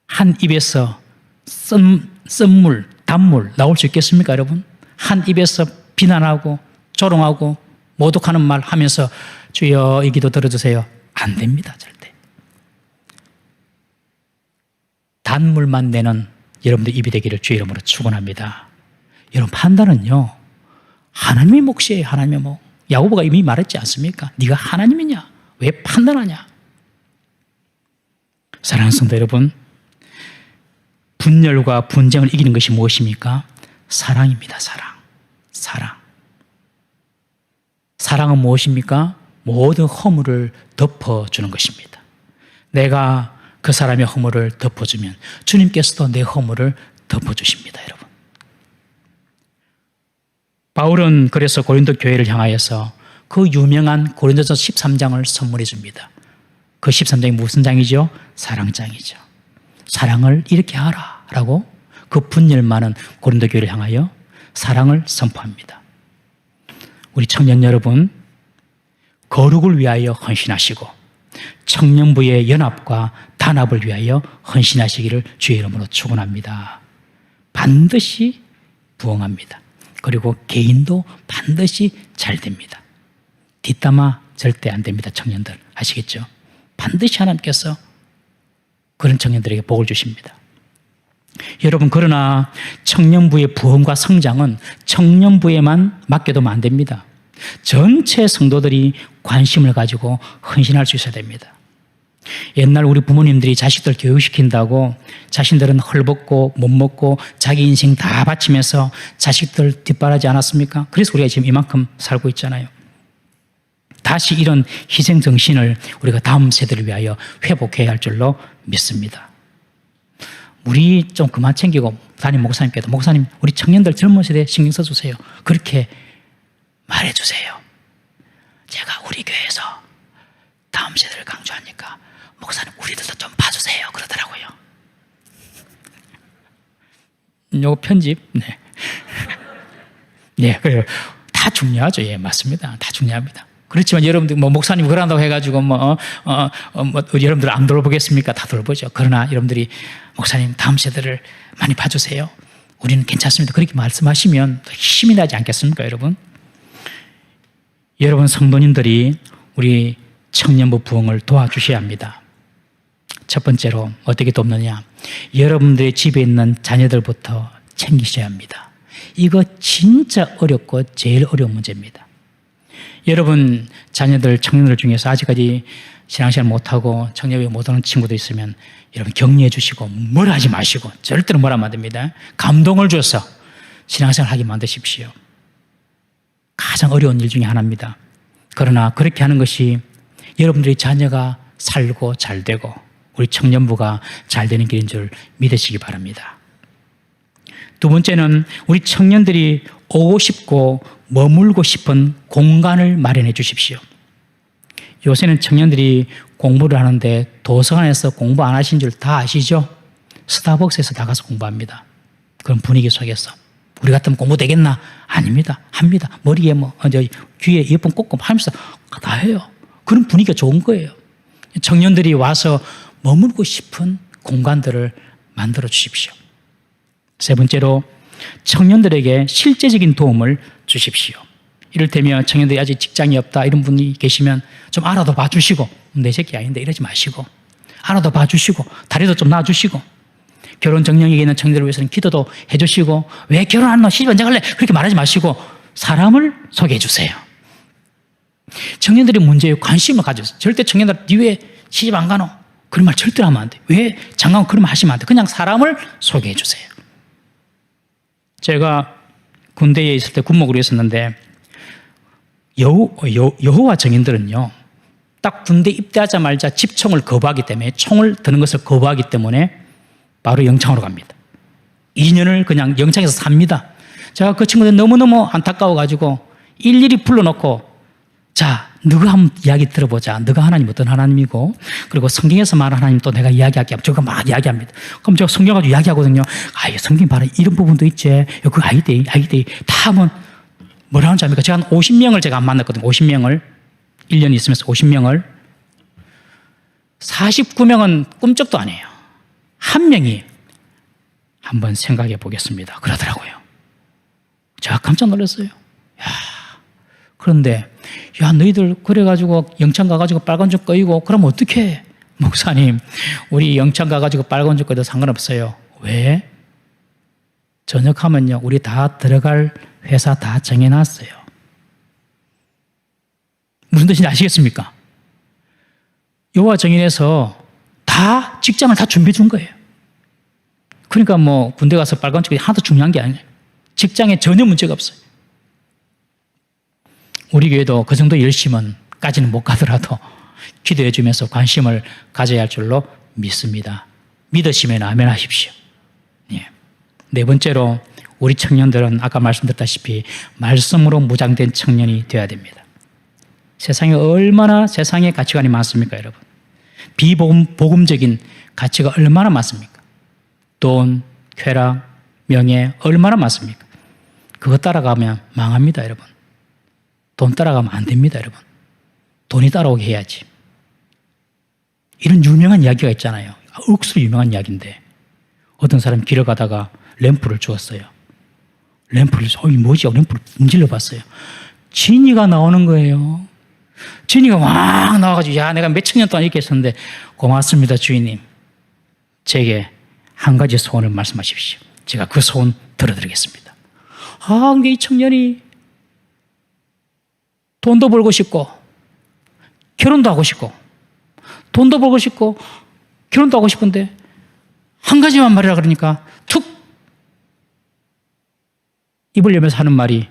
한 입에서 쓴물, 단물 나올 수 있겠습니까, 여러분? 한 입에서 비난하고 조롱하고 모독하는 말 하면서 주여 이 기도 들어주세요. 안 됩니다, 절대. 단물만 내는 여러분들 입이 되기를 주의 이름으로 축원합니다. 여러분 판단은요 하나님의 몫이에요. 하나님의 몫. 야고보가 이미 말했지 않습니까? 네가 하나님이냐? 왜 판단하냐? 사랑하는 성도 여러분, 분열과 분쟁을 이기는 것이 무엇입니까? 사랑입니다. 사랑. 사랑은 무엇입니까? 모든 허물을 덮어주는 것입니다. 내가 그 사람의 허물을 덮어주면 주님께서도 내 허물을 덮어주십니다, 여러분. 바울은 그래서 고린도 교회를 향하여서 그 유명한 고린도서 13장을 선물해 줍니다. 그 13장이 무슨 장이죠? 사랑장이죠. 사랑을 이렇게 하라 라고 그 분열 많은 고린도 교회를 향하여 사랑을 선포합니다. 우리 청년 여러분, 거룩을 위하여 헌신하시고 청년부의 연합과 단합을 위하여 헌신하시기를 주의 이름으로 축원합니다. 반드시 부흥합니다. 그리고 개인도 반드시 잘 됩니다. 뒷담화 절대 안 됩니다. 청년들 아시겠죠? 반드시 하나님께서 그런 청년들에게 복을 주십니다. 여러분, 그러나 청년부의 부흥과 성장은 청년부에만 맡겨두면 안 됩니다. 전체 성도들이 관심을 가지고 헌신할 수 있어야 됩니다. 옛날 우리 부모님들이 자식들 교육시킨다고 자신들은 헐벗고 못 먹고 자기 인생 다 바치면서 자식들 뒷바라지 않았습니까? 그래서 우리가 지금 이만큼 살고 있잖아요. 다시 이런 희생 정신을 우리가 다음 세대를 위하여 회복해야 할 줄로 믿습니다. 우리 좀 그만 챙기고 담임 목사님께도 목사님 우리 청년들 젊은 세대 신경 써주세요. 그렇게 말해주세요. 제가 우리 교회에서 다음 세대를 강조하니까 목사님 우리들도 좀 봐주세요 그러더라고요. 요거 편집. 네. 네, 그래요. 다 중요하죠. 예, 맞습니다. 다 중요합니다. 그렇지만 여러분들 뭐 목사님 그런다고 해가지고 여러분들 안 돌보겠습니까? 다 돌보죠. 그러나 여러분들이 목사님 다음 세대를 많이 봐주세요. 우리는 괜찮습니다. 그렇게 말씀하시면 힘이 나지 않겠습니까, 여러분? 여러분 성도님들이 우리 청년부 부흥을 도와주셔야 합니다. 첫 번째로 어떻게 돕느냐? 여러분들의 집에 있는 자녀들부터 챙기셔야 합니다. 이거 진짜 어렵고 제일 어려운 문제입니다. 여러분 자녀들, 청년들 중에서 아직까지 신앙생활 못하고 청년부에 못 오는 친구도 있으면 여러분 격려해 주시고 뭐라 하지 마시고 절대로 뭐라 하면 안 됩니다. 감동을 줘서 신앙생활 하게 만드십시오. 가장 어려운 일 중에 하나입니다. 그러나 그렇게 하는 것이 여러분들의 자녀가 살고 잘 되고 우리 청년부가 잘 되는 길인 줄 믿으시기 바랍니다. 두 번째는 우리 청년들이 오고 싶고 머물고 싶은 공간을 마련해 주십시오. 요새는 청년들이 공부를 하는데 도서관에서 공부 안 하신 줄 다 아시죠? 스타벅스에서 나가서 공부합니다. 그런 분위기 속에서. 우리 같으면 공부 되겠나? 아닙니다. 합니다. 머리에 귀에 이어폰 꽂고 하면서 다 해요. 그런 분위기가 좋은 거예요. 청년들이 와서 머물고 싶은 공간들을 만들어 주십시오. 세 번째로 청년들에게 실제적인 도움을 주십시오. 이를테면 청년들이 아직 직장이 없다 이런 분이 계시면 좀 알아도 봐주시고, 내 새끼 아닌데 이러지 마시고 알아도 봐주시고 다리도 좀 놔주시고, 결혼 정령에게 있는 청년들을 위해서는 기도도 해주시고, 왜 결혼 안 해? 시집 언제 갈래? 그렇게 말하지 마시고 사람을 소개해 주세요. 청년들이 문제에 관심을 가져주세요. 절대 청년들 니 왜 시집 안 가노? 그런 말 절대로 하면 안 돼. 왜 장가고 그런 말 하시면 안 돼. 그냥 사람을 소개해 주세요. 제가 군대에 있을 때 군목으로 있었는데 여호와 증인들은요, 딱 군대 입대하자마자 집총을 거부하기 때문에, 총을 드는 것을 거부하기 때문에 바로 영창으로 갑니다. 2년을 그냥 영창에서 삽니다. 제가 그 친구들 너무너무 안타까워가지고 일일이 불러놓고, 자, 너가 한번 이야기 들어보자. 너가 하나님 어떤 하나님이고, 그리고 성경에서 말하는 하나님 또 내가 이야기할게. 저가 막 이야기합니다. 그럼 제가 성경 가지고 이야기하거든요. 성경 봐라. 이런 부분도 있지. 그거 아이디. 다 하면 뭐라는 줄 압니까? 제가 한 50명을 제가 안 만났거든요. 50명을. 1년 있으면서 50명을. 49명은 꿈쩍도 안 해요. 한 명이 한번 생각해 보겠습니다. 그러더라고요. 제가 깜짝 놀랐어요. 그런데 너희들 그래가지고 영창 가가지고 빨간 줄 꺼이고 그러면 어떡해? 목사님, 우리 영창 가가지고 빨간 줄 꺼도 상관없어요. 왜? 전역하면요, 우리 다 들어갈 회사 다 정해놨어요. 무슨 뜻인지 아시겠습니까? 여호와 정인에서 다 직장을 다 준비해 준 거예요. 그러니까 뭐 군대 가서 빨간 줄 하나도 중요한 게 아니에요. 직장에 전혀 문제가 없어요. 우리 교회도 그 정도 열심은까지는 못 가더라도 기도해 주면서 관심을 가져야 할 줄로 믿습니다. 믿으시면 아멘 하십시오. 예. 네 번째로 우리 청년들은 아까 말씀드렸다시피 말씀으로 무장된 청년이 되어야 됩니다. 세상에 얼마나 세상의 가치관이 많습니까, 여러분? 비복음적인 가치가 얼마나 많습니까? 돈, 쾌락, 명예 얼마나 많습니까? 그거 따라가면 망합니다, 여러분. 돈 따라가면 안 됩니다, 여러분. 돈이 따라오게 해야지. 이런 유명한 이야기가 있잖아요. 억수로 유명한 이야기인데 어떤 사람이 길을 가다가 램프를 주었어요. 램프를 뭐지? 램프를 문질러 봤어요. 진이가 나오는 거예요. 진이가 막 나와가지고, 야, 내가 몇천 년 동안 이렇게 했었는데, 고맙습니다, 주인님. 제게 한 가지 소원을 말씀하십시오. 제가 그 소원 들어드리겠습니다. 근데 이 청년이 돈도 벌고 싶고 결혼도 하고 싶고, 돈도 벌고 싶고 결혼도 하고 싶은데 한 가지만 말이라 그러니까 툭 입을 열면서 하는 말이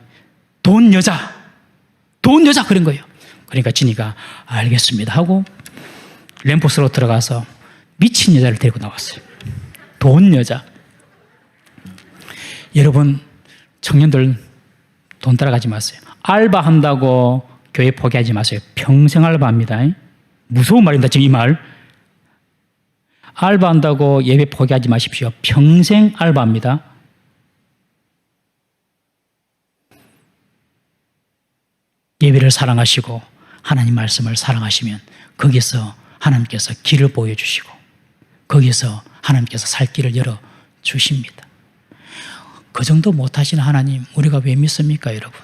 돈 여자 그런 거예요. 그러니까 진이가 알겠습니다 하고 램프스로 들어가서 미친 여자를 데리고 나왔어요. 돈 여자. 여러분, 청년들 돈 따라가지 마세요. 알바한다고 교회 포기하지 마세요. 평생 알바합니다. 무서운 말입니다, 지금 이 말. 알바한다고 예배 포기하지 마십시오. 평생 알바합니다. 예배를 사랑하시고 하나님 말씀을 사랑하시면 거기서 하나님께서 길을 보여주시고 거기서 하나님께서 살 길을 열어주십니다. 그 정도 못하시는 하나님 우리가 왜 믿습니까, 여러분?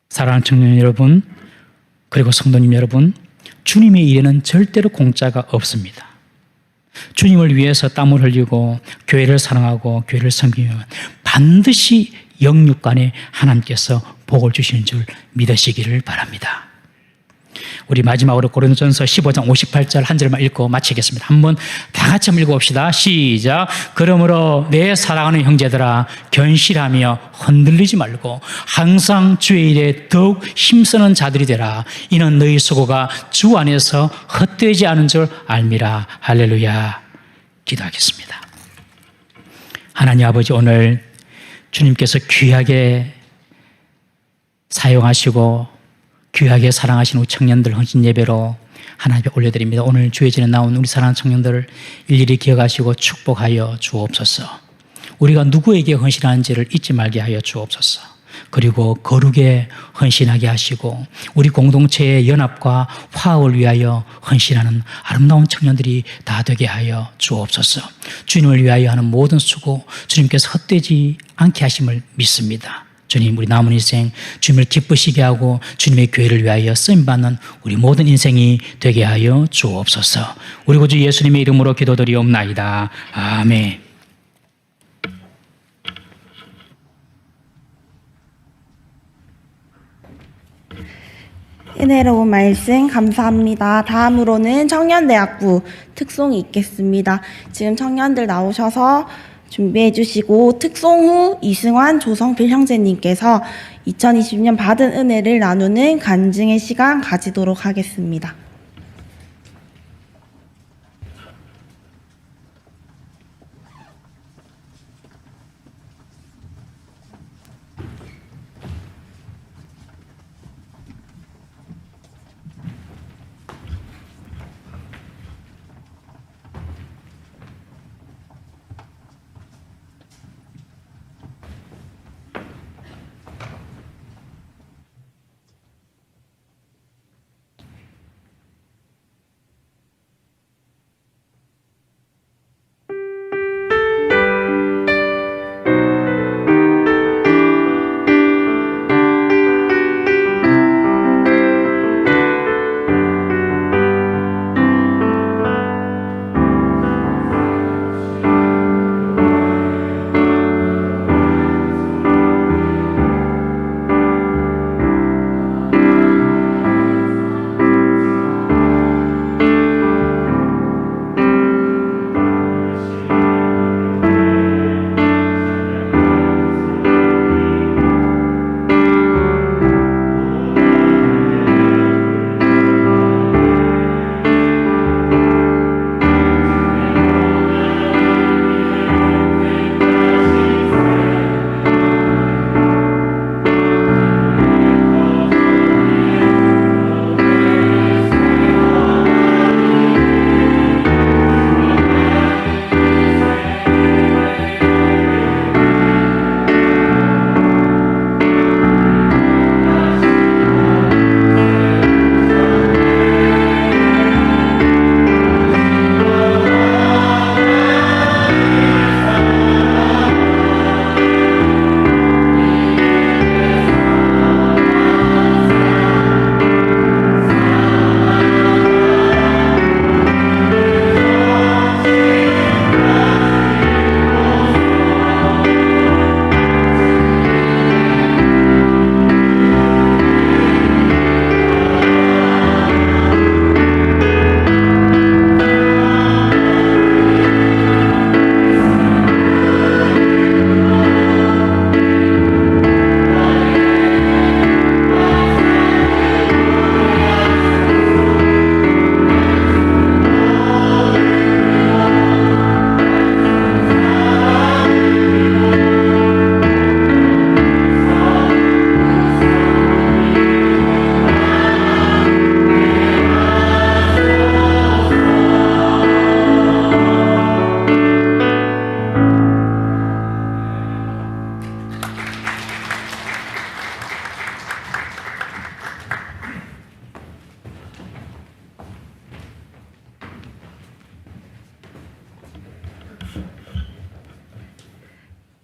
사랑하는 청년 여러분, 그리고 성도님 여러분, 주님의 일에는 절대로 공짜가 없습니다. 주님을 위해서 땀을 흘리고 교회를 사랑하고 교회를 섬기면 반드시 영육간에 하나님께서 복을 주시는 줄 믿으시기를 바랍니다. 우리 마지막으로 고린도전서 15장 58절 한 절만 읽고 마치겠습니다. 한번 다 같이 한번 읽어봅시다. 시작. 그러므로 내 사랑하는 형제들아, 견실하며 흔들리지 말고 항상 주의 일에 더욱 힘쓰는 자들이 되라. 이는 너희 수고가 주 안에서 헛되지 않은 줄 알미라. 할렐루야. 기도하겠습니다. 하나님 아버지, 오늘 주님께서 귀하게 사용하시고 귀하게 사랑하시는 우리 청년들 헌신 예배로 하나님께 올려드립니다. 오늘 주의 전에 나온 우리 사랑하는 청년들을 일일이 기억하시고 축복하여 주옵소서. 우리가 누구에게 헌신하는지를 잊지 말게 하여 주옵소서. 그리고 거룩에 헌신하게 하시고 우리 공동체의 연합과 화합을 위하여 헌신하는 아름다운 청년들이 다 되게 하여 주옵소서. 주님을 위하여 하는 모든 수고 주님께서 헛되지 않게 하심을 믿습니다. 주님, 우리 남은 인생 주님을 기쁘시게 하고 주님의 교회를 위하여 쓰임받는 우리 모든 인생이 되게 하여 주옵소서. 우리 구주 예수님의 이름으로 기도드리옵나이다. 아멘. 은혜로운 말씀 감사합니다. 다음으로는 청년대학부 특송이 있겠습니다. 지금 청년들 나오셔서 준비해 주시고 특송 후 이승환 조성필 형제님께서 2020년 받은 은혜를 나누는 간증의 시간 가지도록 하겠습니다.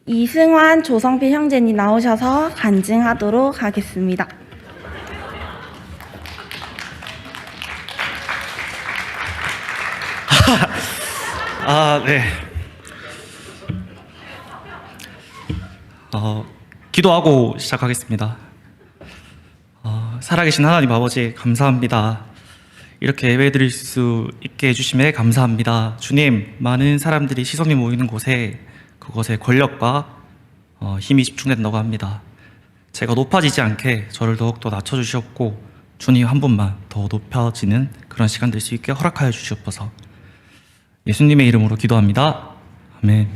이승환, 조성필 형제님 나오셔서 간증하도록 하겠습니다. 네. 기도하고 시작하겠습니다. 살아계신 하나님 아버지 감사합니다. 이렇게 예배드릴 수 있게 해주심에 감사합니다. 주님, 많은 사람들이 시선이 모이는 곳에 그것에 권력과 힘이 집중된다고 합니다. 제가 높아지지 않게 저를 더욱더 낮춰주시옵고 주님 한 분만 더 높여지는 그런 시간 될 수 있게 허락하여 주시옵소서. 예수님의 이름으로 기도합니다. 아멘.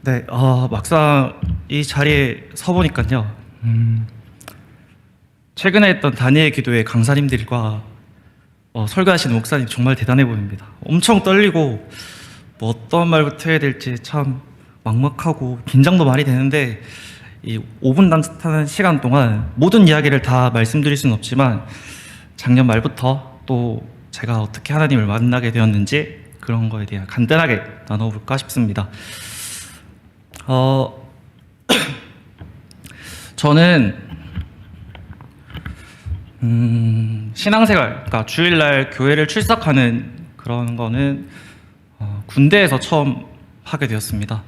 네, 막상 이 자리에 서보니까요. 최근에 했던 다니엘 기도의 강사님들과 설교하시는 목사님 정말 대단해 보입니다. 엄청 떨리고 뭐 어떤 말부터 해야 될지 참 막막하고 긴장도 많이 되는데 이 5분 남짓하는 시간 동안 모든 이야기를 다 말씀드릴 수는 없지만 작년 말부터 또 제가 어떻게 하나님을 만나게 되었는지 그런 거에 대해 간단하게 나눠볼까 싶습니다. 저는 신앙생활, 그러니까 주일날 교회를 출석하는 그런 거는 군대에서 처음 하게 되었습니다.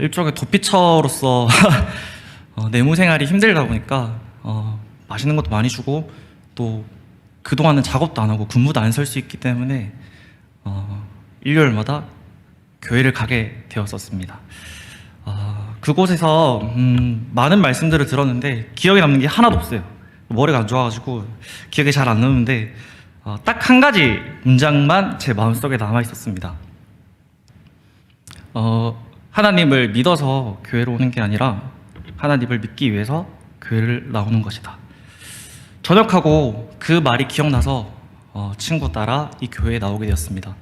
일종의 도피처로서 내무 생활이 힘들다 보니까 맛있는 것도 많이 주고 또 그동안은 작업도 안 하고 근무도 안 설 수 있기 때문에 일요일마다 교회를 가게 되었었습니다. 그곳에서 많은 말씀들을 들었는데 기억에 남는 게 하나도 없어요. 머리가 안 좋아가지고 기억이 잘 안 나는데 딱 한 가지 문장만 제 마음속에 남아 있었습니다. 하나님을 믿어서 교회로 오는 게 아니라 하나님을 믿기 위해서 교회를 나오는 것이다. 전역하고 그 말이 기억나서 친구 따라 이 교회에 나오게 되었습니다.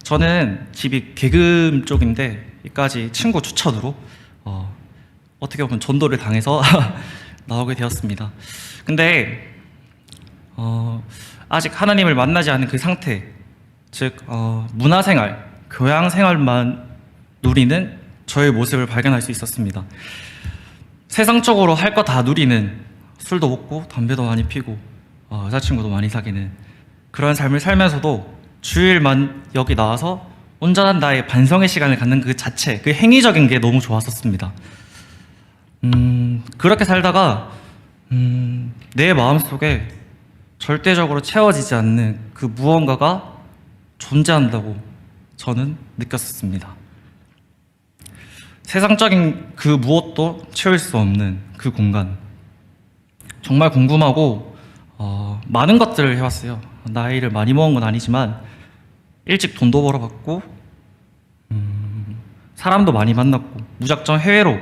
저는 집이 계금 쪽인데 이까지 친구 추천으로 어떻게 보면 전도를 당해서 나오게 되었습니다. 근데 아직 하나님을 만나지 않은 그 상태, 즉 문화생활, 교양생활만 누리는 저의 모습을 발견할 수 있었습니다. 세상적으로 할 거 다 누리는, 술도 먹고 담배도 많이 피고 여자친구도 많이 사귀는 그런 삶을 살면서도 주일만 여기 나와서 온전한 나의 반성의 시간을 갖는 그 자체, 그 행위적인 게 너무 좋았었습니다. 그렇게 살다가 내 마음속에 절대적으로 채워지지 않는 그 무언가가 존재한다고 저는 느꼈었습니다. 세상적인 그 무엇도 채울 수 없는 그 공간, 정말 궁금하고 많은 것들을 해왔어요. 나이를 많이 먹은 건 아니지만 일찍 돈도 벌어봤고 사람도 많이 만났고 무작정 해외로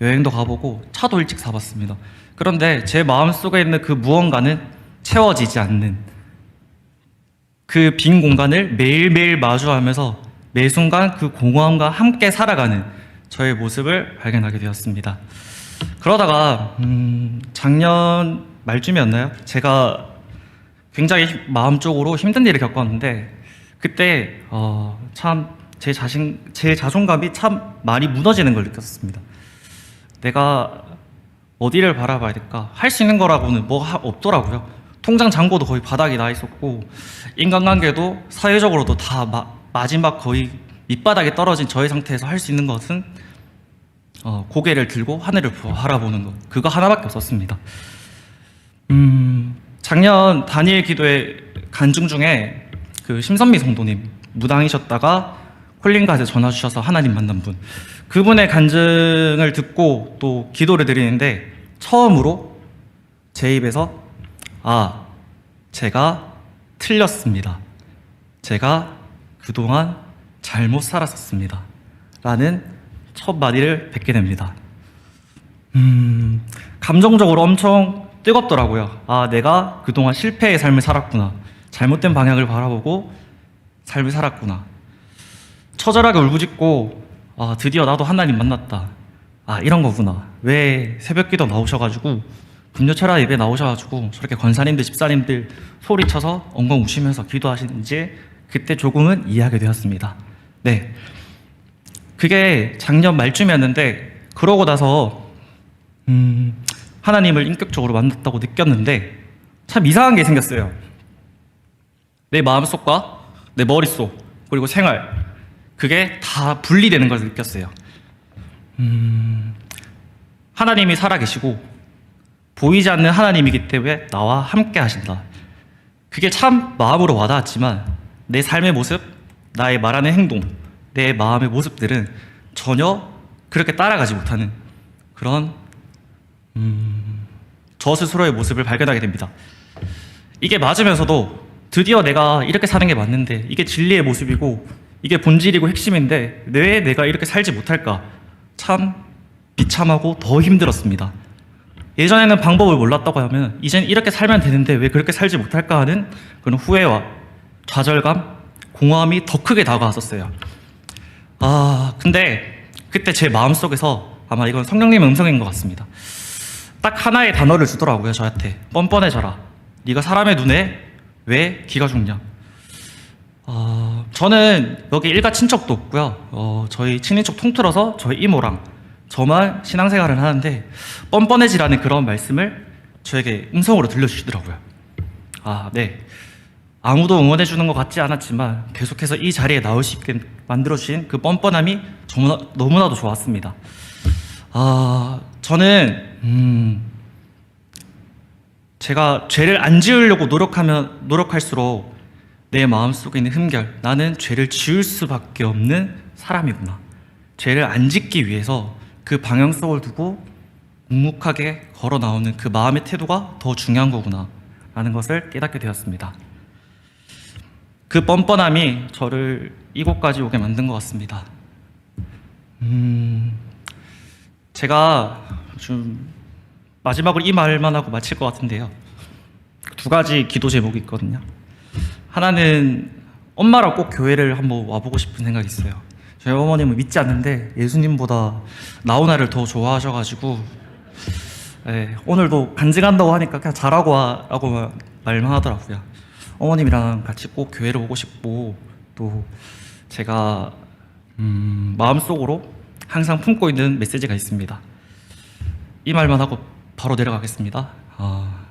여행도 가보고 차도 일찍 사봤습니다. 그런데 제 마음속에 있는 그 무언가는 채워지지 않는 그 빈 공간을 매일매일 마주하면서 매 순간 그 공허함과 함께 살아가는 저의 모습을 발견하게 되었습니다. 그러다가 작년 말쯤이었나요? 제가 굉장히 마음적으로 힘든 일을 겪었는데 그때 참 제 자존감이 참 많이 무너지는 걸 느꼈습니다. 내가 어디를 바라봐야 될까? 할 수 있는 거라고는 없더라고요. 통장 잔고도 거의 바닥이 나 있었고 인간관계도 사회적으로도 다 마지막 거의 밑바닥에 떨어진 저의 상태에서 할 수 있는 것은 고개를 들고 하늘을 바라보는 것, 그거 하나밖에 없었습니다. 작년 다니엘 기도회 간증 중에 그 심선미 성도님 무당이셨다가 콜링갓에 전화 주셔서 하나님 만난 분, 그분의 간증을 듣고 또 기도를 드리는데 처음으로 제 입에서 제가 틀렸습니다. 제가 그동안 잘못 살았었습니다. 라는 첫 마디를 뵙게 됩니다. 감정적으로 엄청 뜨겁더라고요. 내가 그동안 실패의 삶을 살았구나. 잘못된 방향을 바라보고 삶을 살았구나. 처절하게 울부짖고 드디어 나도 하나님 만났다. 이런 거구나. 왜 새벽기도 나오셔가지고 금요철야 예배 나오셔가지고 저렇게 권사님들 집사님들 소리쳐서 엉엉 우시면서 기도하시는지 그때 조금은 이해하게 되었습니다. 네, 그게 작년 말쯤이었는데 그러고 나서 하나님을 인격적으로 만났다고 느꼈는데 참 이상한 게 생겼어요. 내 마음속과 내 머릿속 그리고 생활, 그게 다 분리되는 것을 느꼈어요. 하나님이 살아계시고 보이지 않는 하나님이기 때문에 나와 함께 하신다. 그게 참 마음으로 와닿았지만 내 삶의 모습, 나의 말하는 행동, 내 마음의 모습들은 전혀 그렇게 따라가지 못하는 그런 저 스스로의 모습을 발견하게 됩니다. 이게 맞으면서도 드디어 내가 이렇게 사는 게 맞는데 이게 진리의 모습이고 이게 본질이고 핵심인데 왜 내가 이렇게 살지 못할까? 참 비참하고 더 힘들었습니다. 예전에는 방법을 몰랐다고 하면 이젠 이렇게 살면 되는데 왜 그렇게 살지 못할까 하는 그런 후회와 좌절감, 공허함이 더 크게 다가왔었어요. 근데 그때 제 마음속에서 아마 이건 성령님의 음성인 것 같습니다. 딱 하나의 단어를 주더라고요, 저한테. 뻔뻔해져라. 네가 사람의 눈에 왜 기가 죽냐. 저는 여기 일가 친척도 없고요. 저희 친인척 통틀어서 저희 이모랑 저만 신앙생활을 하는데 뻔뻔해지라는 그런 말씀을 저에게 음성으로 들려주시더라고요. 네. 아무도 응원해주는 것 같지 않았지만 계속해서 이 자리에 나올 수 있게 만들어주신 그 뻔뻔함이 너무나도 좋았습니다. 저는 제가 죄를 안 지으려고 노력할수록 내 마음속에 있는 흠결, 나는 죄를 지을 수밖에 없는 사람이구나. 죄를 안 짓기 위해서 그 방향성을 두고 묵묵하게 걸어 나오는 그 마음의 태도가 더 중요한 거구나 라는 것을 깨닫게 되었습니다. 그 뻔뻔함이 저를 이곳까지 오게 만든 것 같습니다. 제가 좀 마지막으로 이 말만 하고 마칠 것 같은데요. 두 가지 기도 제목이 있거든요. 하나는 엄마랑 꼭 교회를 한번 와보고 싶은 생각이 있어요. 저희 어머님은 믿지 않는데 예수님보다 나훈아를 더 좋아하셔가지고 오늘도 간증한다고 하니까 그냥 잘하고 와라고 말만 하더라고요. 어머님이랑 같이 꼭 교회를 오고 싶고, 또 제가 마음속으로 항상 품고 있는 메시지가 있습니다. 이 말만 하고 바로 내려가겠습니다.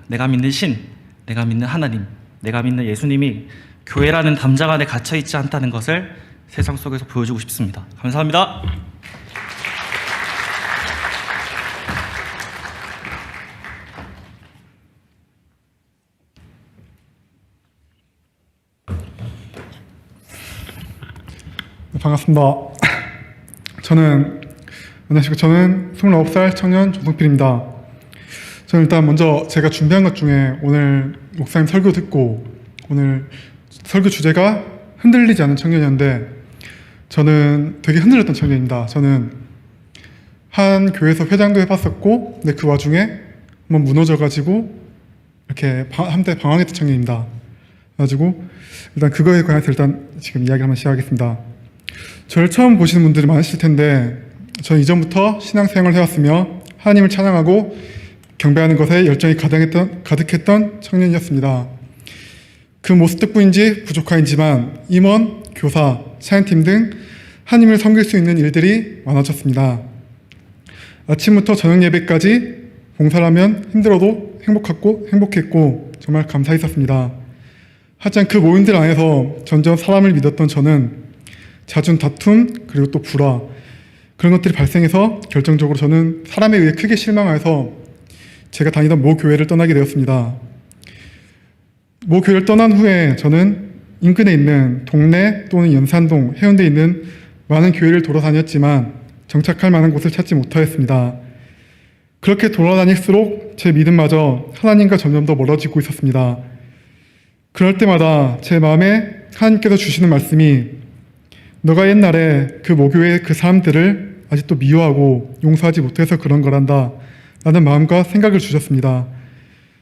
내가 믿는 신, 내가 믿는 하나님, 내가 믿는 예수님이 교회라는 담장 안에 갇혀있지 않다는 것을 세상 속에서 보여주고 싶습니다. 감사합니다. 반갑습니다. 저는 29살 청년 조성필입니다. 저는 일단 먼저 제가 준비한 것 중에 오늘 목사님 설교 듣고 오늘 설교 주제가 흔들리지 않는 청년이었는데 저는 되게 흔들렸던 청년입니다. 저는 한 교회에서 회장도 해봤었고 근데 그 와중에 한번 무너져가지고 이렇게 한때 방황했던 청년입니다. 그래가지고 일단 그거에 관해서 일단 지금 이야기를 한번 시작하겠습니다. 저를 처음 보시는 분들이 많으실 텐데 저는 이전부터 신앙생활을 해왔으며 하나님을 찬양하고 경배하는 것에 열정이 가득했던 청년이었습니다. 그 모습 덕분인지 부족한지만 임원, 교사, 사연팀 등 하나님을 섬길 수 있는 일들이 많아졌습니다. 아침부터 저녁 예배까지 봉사를 하면 힘들어도 행복했고 정말 감사했었습니다. 하지만 그 모임들 안에서 점점 사람을 믿었던 저는 잦은 다툼 그리고 또 불화 그런 것들이 발생해서 결정적으로 저는 사람에 의해 크게 실망해서 제가 다니던 모 교회를 떠나게 되었습니다. 모 교회를 떠난 후에 저는 인근에 있는 동네 또는 연산동, 해운대에 있는 많은 교회를 돌아다녔지만 정착할 만한 곳을 찾지 못하였습니다. 그렇게 돌아다닐수록 제 믿음마저 하나님과 점점 더 멀어지고 있었습니다. 그럴 때마다 제 마음에 하나님께서 주시는 말씀이 너가 옛날에 그 모교의 그 사람들을 아직도 미워하고 용서하지 못해서 그런 거란다 라는 마음과 생각을 주셨습니다.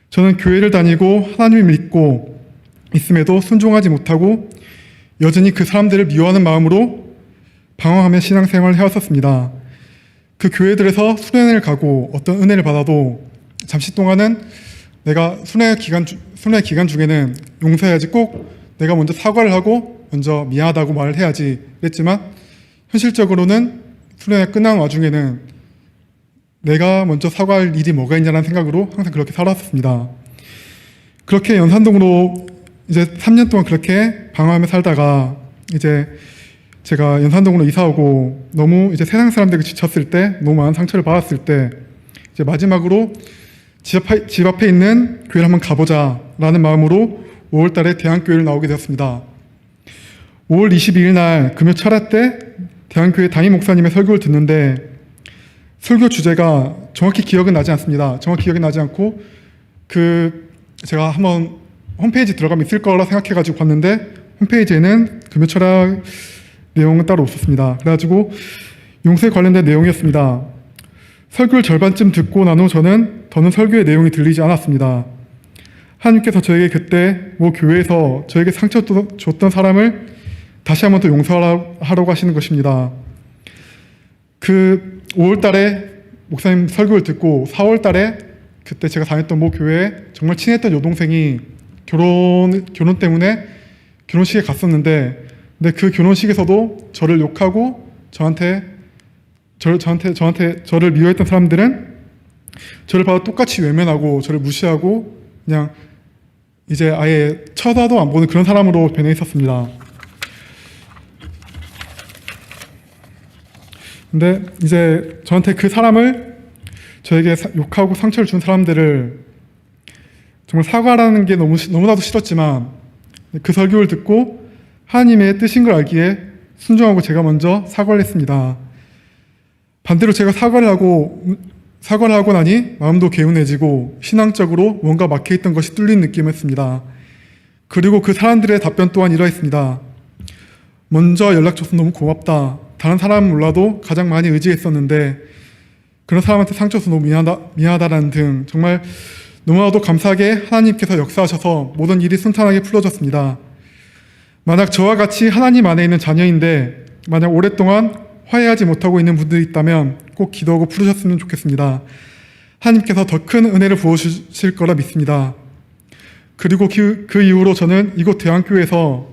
저는 교회를 다니고 하나님을 믿고 있음에도 순종하지 못하고 여전히 그 사람들을 미워하는 마음으로 방황하며 신앙생활을 해왔었습니다. 그 교회들에서 수련회를 가고 어떤 은혜를 받아도 잠시 동안은 내가 수련회 기간 중에는 용서해야지, 꼭 내가 먼저 사과를 하고 먼저 미안하다고 말을 해야지 그랬지만 현실적으로는 수련회 끝난 와중에는 내가 먼저 사과할 일이 뭐가 있냐는 생각으로 항상 그렇게 살았습니다. 그렇게 연산동으로 이제 3년 동안 그렇게 방황하며 살다가 이제 제가 연산동으로 이사 오고 너무 이제 세상 사람들에게 지쳤을 때, 너무 많은 상처를 받았을 때 이제 마지막으로 집 앞에 있는 교회를 한번 가보자 라는 마음으로 5월 달에 대한교회를 나오게 되었습니다. 5월 22일 날 금요 철야 때 대한교회 담임 목사님의 설교를 듣는데 설교 주제가 정확히 기억은 나지 않습니다. 정확히 기억이 나지 않고 제가 한번 홈페이지 들어가면 있을 거라 생각해가지고 봤는데 홈페이지에는 금요 철야 내용은 따로 없었습니다. 그래가지고 용서에 관련된 내용이었습니다. 설교를 절반쯤 듣고 난 후 저는 더는 설교의 내용이 들리지 않았습니다. 하나님께서 저에게 그때 모 교회에서 저에게 상처 줬던 사람을 다시 한번 더 용서하라고 하시는 것입니다. 그 5월 달에 목사님 설교를 듣고 4월 달에 그때 제가 다녔던 모 교회에 정말 친했던 여동생이 결혼 때문에 결혼식에 갔었는데, 근데 그 결혼식에서도 저를 욕하고 저를 미워했던 사람들은 저를 봐도 똑같이 외면하고 저를 무시하고 그냥 이제 아예 쳐다도 안 보는 그런 사람으로 변해 있었습니다. 근데 이제 저한테 그 사람을, 저에게 욕하고 상처를 준 사람들을 정말 사과라는 게 너무나도 싫었지만 그 설교를 듣고 하나님의 뜻인 걸 알기에 순종하고 제가 먼저 사과를 했습니다. 반대로 제가 사과를 하고 나니 마음도 개운해지고 신앙적으로 뭔가 막혀있던 것이 뚫린 느낌이었습니다. 그리고 그 사람들의 답변 또한 이러했습니다. 먼저 연락줘서 너무 고맙다. 다른 사람은 몰라도 가장 많이 의지했었는데 그런 사람한테 상처 줘서 너무 미안하다라는 등 정말 너무나도 감사하게 하나님께서 역사하셔서 모든 일이 순탄하게 풀어졌습니다. 만약 저와 같이 하나님 안에 있는 자녀인데 만약 오랫동안 화해하지 못하고 있는 분들이 있다면 꼭 기도하고 풀으셨으면 좋겠습니다. 하나님께서 더 큰 은혜를 부어주실 거라 믿습니다. 그리고 그 이후로 저는 이곳 대안교회에서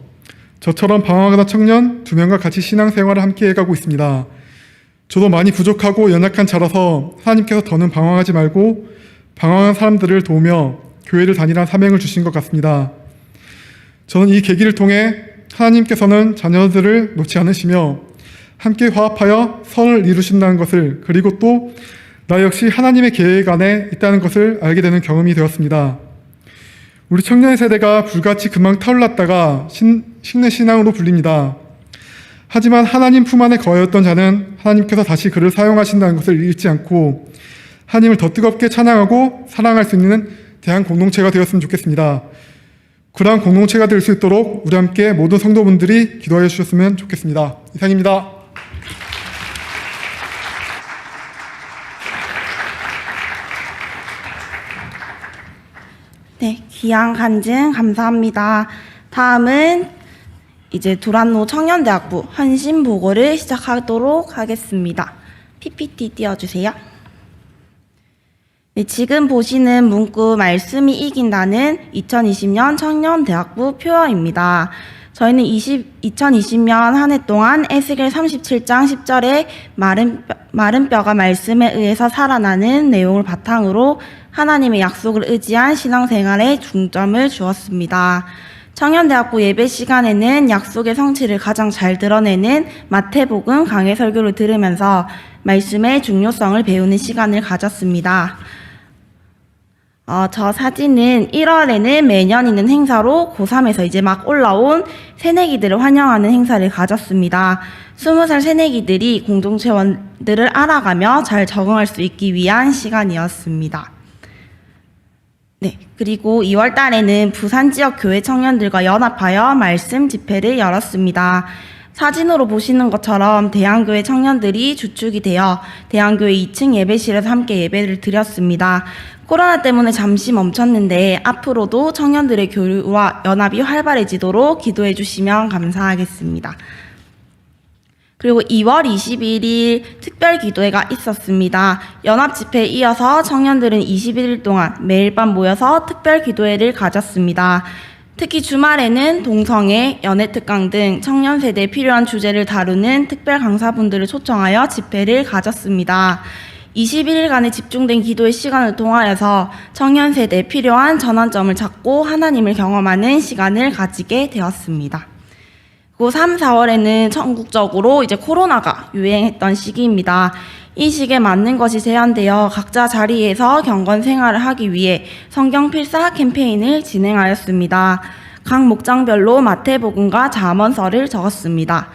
저처럼 방황하던 청년 2명과 같이 신앙생활을 함께 해가고 있습니다. 저도 많이 부족하고 연약한 자라서 하나님께서 더는 방황하지 말고 방황한 사람들을 도우며 교회를 다니라는 사명을 주신 것 같습니다. 저는 이 계기를 통해 하나님께서는 자녀들을 놓지 않으시며 함께 화합하여 선을 이루신다는 것을, 그리고 또 나 역시 하나님의 계획 안에 있다는 것을 알게 되는 경험이 되었습니다. 우리 청년 세대가 불같이 금방 타올랐다가 식는 신앙으로 불립니다. 하지만 하나님 품 안에 거하였던 자는 하나님께서 다시 그를 사용하신다는 것을 잊지 않고 하나님을 더 뜨겁게 찬양하고 사랑할 수 있는 대한 공동체가 되었으면 좋겠습니다. 그러한 공동체가 될 수 있도록 우리 함께 모든 성도분들이 기도하여 주셨으면 좋겠습니다. 이상입니다. 네, 귀한 간증 감사합니다. 다음은 이제 두란노 청년대학부 헌신 보고를 시작하도록 하겠습니다. PPT 띄워주세요. 네, 지금 보시는 문구 말씀이 이긴다는 2020년 청년대학부 표어입니다. 저희는 2020년 한 해 동안 에스겔 37장 10절에 마른 뼈가 말씀에 의해서 살아나는 내용을 바탕으로 하나님의 약속을 의지한 신앙생활에 중점을 주었습니다. 청년대학부 예배 시간에는 약속의 성취를 가장 잘 드러내는 마태복음 강해 설교를 들으면서 말씀의 중요성을 배우는 시간을 가졌습니다. 저 사진은 1월에는 매년 있는 행사로 고3에서 이제 막 올라온 새내기들을 환영하는 행사를 가졌습니다. 20살 새내기들이 공동체원들을 알아가며 잘 적응할 수 있기 위한 시간이었습니다. 네, 그리고 2월 달에는 부산 지역 교회 청년들과 연합하여 말씀 집회를 열었습니다. 사진으로 보시는 것처럼 대안교회 청년들이 주축이 되어 대안교회 2층 예배실에서 함께 예배를 드렸습니다. 코로나 때문에 잠시 멈췄는데 앞으로도 청년들의 교류와 연합이 활발해지도록 기도해 주시면 감사하겠습니다. 그리고 2월 21일 특별 기도회가 있었습니다. 연합 집회에 이어서 청년들은 21일 동안 매일 밤 모여서 특별 기도회를 가졌습니다. 특히 주말에는 동성애, 연애특강 등 청년 세대에 필요한 주제를 다루는 특별 강사분들을 초청하여 집회를 가졌습니다. 21일간의 집중된 기도의 시간을 통하여서 청년 세대에 필요한 전환점을 찾고 하나님을 경험하는 시간을 가지게 되었습니다. 그리고 3, 4월에는 전국적으로 이제 코로나가 유행했던 시기입니다. 이 시기에 맞는 것이 제한되어 각자 자리에서 경건 생활을 하기 위해 성경 필사 캠페인을 진행하였습니다. 각 목장별로 마태복음과 잠언서를 적었습니다.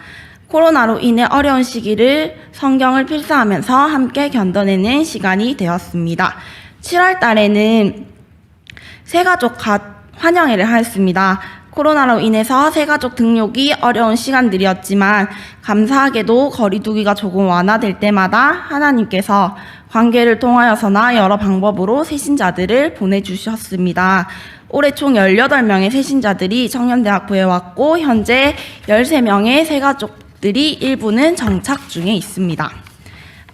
코로나로 인해 어려운 시기를 성경을 필사하면서 함께 견뎌내는 시간이 되었습니다. 7월 달에는 새가족 환영회를 하였습니다. 코로나로 인해서 새가족 등록이 어려운 시간들이었지만 감사하게도 거리 두기가 조금 완화될 때마다 하나님께서 관계를 통하여서나 여러 방법으로 새신자들을 보내주셨습니다. 올해 총 18명의 새신자들이 청년대학부에 왔고 현재 13명의 새가족들이 일부는 정착 중에 있습니다.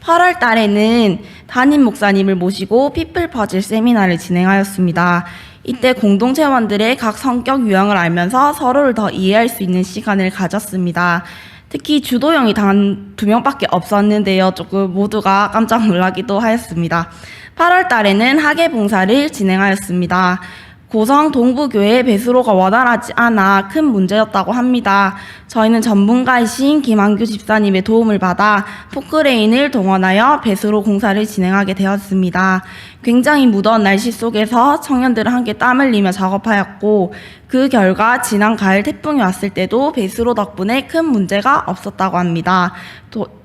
8월 달에는 담임 목사님을 모시고 피플 퍼즐 세미나를 진행하였습니다. 이때 공동체원들의 각 성격 유형을 알면서 서로를 더 이해할 수 있는 시간을 가졌습니다. 특히 주도형이 단 2명밖에 없었는데요. 조금 모두가 깜짝 놀라기도 하였습니다. 8월 달에는 학예 봉사를 진행하였습니다. 고성 동부교회 배수로가 원활하지 않아 큰 문제였다고 합니다. 저희는 전문가이신 김한규 집사님의 도움을 받아 포크레인을 동원하여 배수로 공사를 진행하게 되었습니다. 굉장히 무더운 날씨 속에서 청년들은 함께 땀 흘리며 작업하였고 그 결과 지난 가을 태풍이 왔을 때도 배수로 덕분에 큰 문제가 없었다고 합니다.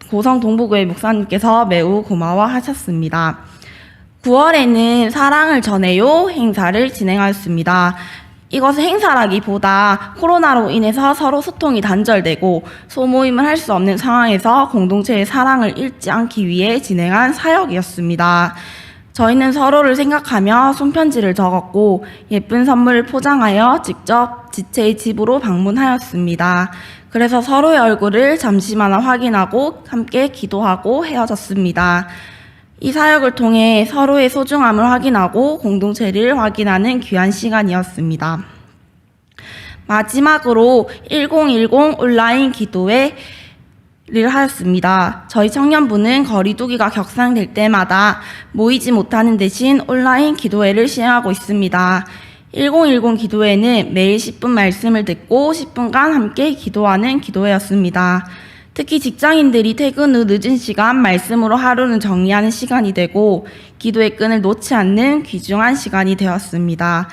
고성 동부교회 목사님께서 매우 고마워하셨습니다. 9월에는 사랑을 전해요 행사를 진행하였습니다. 이것은 행사라기보다 코로나로 인해서 서로 소통이 단절되고 소모임을 할 수 없는 상황에서 공동체의 사랑을 잃지 않기 위해 진행한 사역이었습니다. 저희는 서로를 생각하며 손편지를 적었고 예쁜 선물을 포장하여 직접 지체의 집으로 방문하였습니다. 그래서 서로의 얼굴을 잠시만 확인하고 함께 기도하고 헤어졌습니다. 이 사역을 통해 서로의 소중함을 확인하고 공동체를 확인하는 귀한 시간이었습니다. 마지막으로 1010 온라인 기도회를 하였습니다. 저희 청년부는 거리두기가 격상될 때마다 모이지 못하는 대신 온라인 기도회를 시행하고 있습니다. 1010 기도회는 매일 10분 말씀을 듣고 10분간 함께 기도하는 기도회였습니다. 특히 직장인들이 퇴근 후 늦은 시간 말씀으로 하루는 정리하는 시간이 되고 기도의 끈을 놓지 않는 귀중한 시간이 되었습니다.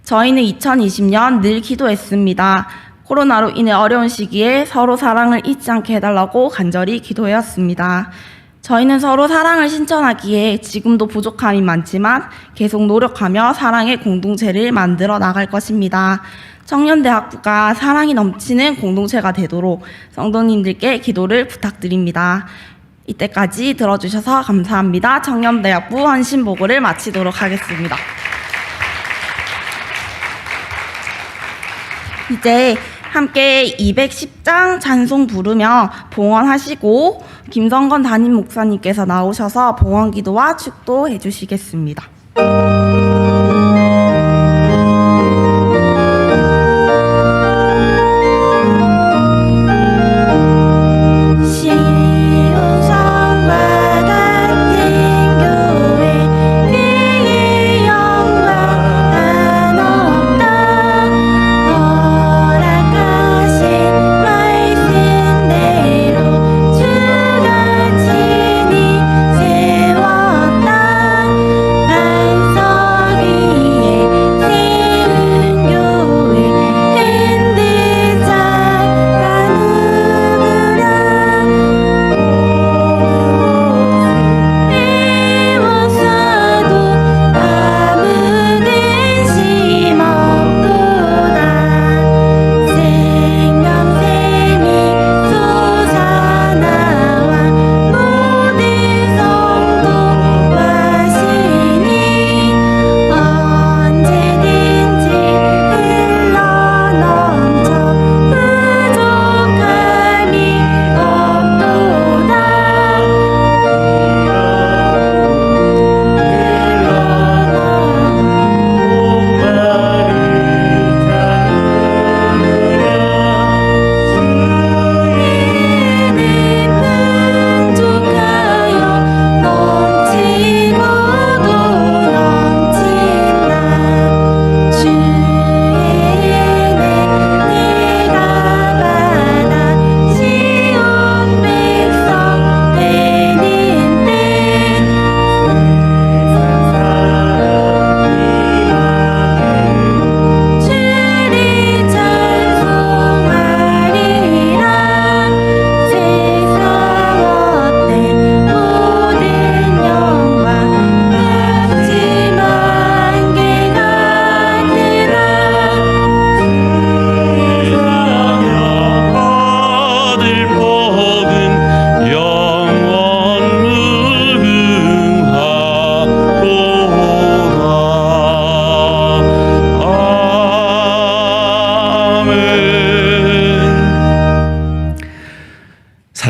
저희는 2020년 늘 기도했습니다. 코로나로 인해 어려운 시기에 서로 사랑을 잊지 않게 해달라고 간절히 기도하였습니다. 저희는 서로 사랑을 실천하기에 지금도 부족함이 많지만 계속 노력하며 사랑의 공동체를 만들어 나갈 것입니다. 청년대학부가 사랑이 넘치는 공동체가 되도록 성도님들께 기도를 부탁드립니다. 이때까지 들어주셔서 감사합니다. 청년대학부 헌신보고를 마치도록 하겠습니다. 이제 함께 210장 찬송 부르며 봉헌하시고 김성건 담임 목사님께서 나오셔서 봉헌기도와 축도해 주시겠습니다. 세웠다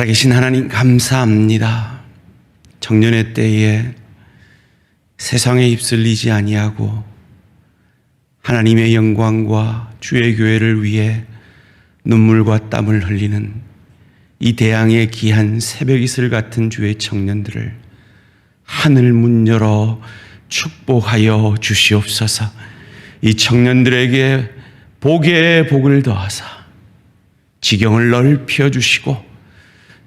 살아계신 하나님 감사합니다. 청년의 때에 세상에 휩쓸리지 아니하고 하나님의 영광과 주의 교회를 위해 눈물과 땀을 흘리는 이 대양의 귀한 새벽 이슬 같은 주의 청년들을 하늘 문 열어 축복하여 주시옵소서. 이 청년들에게 복에 복을 더하사 지경을 넓혀 주시고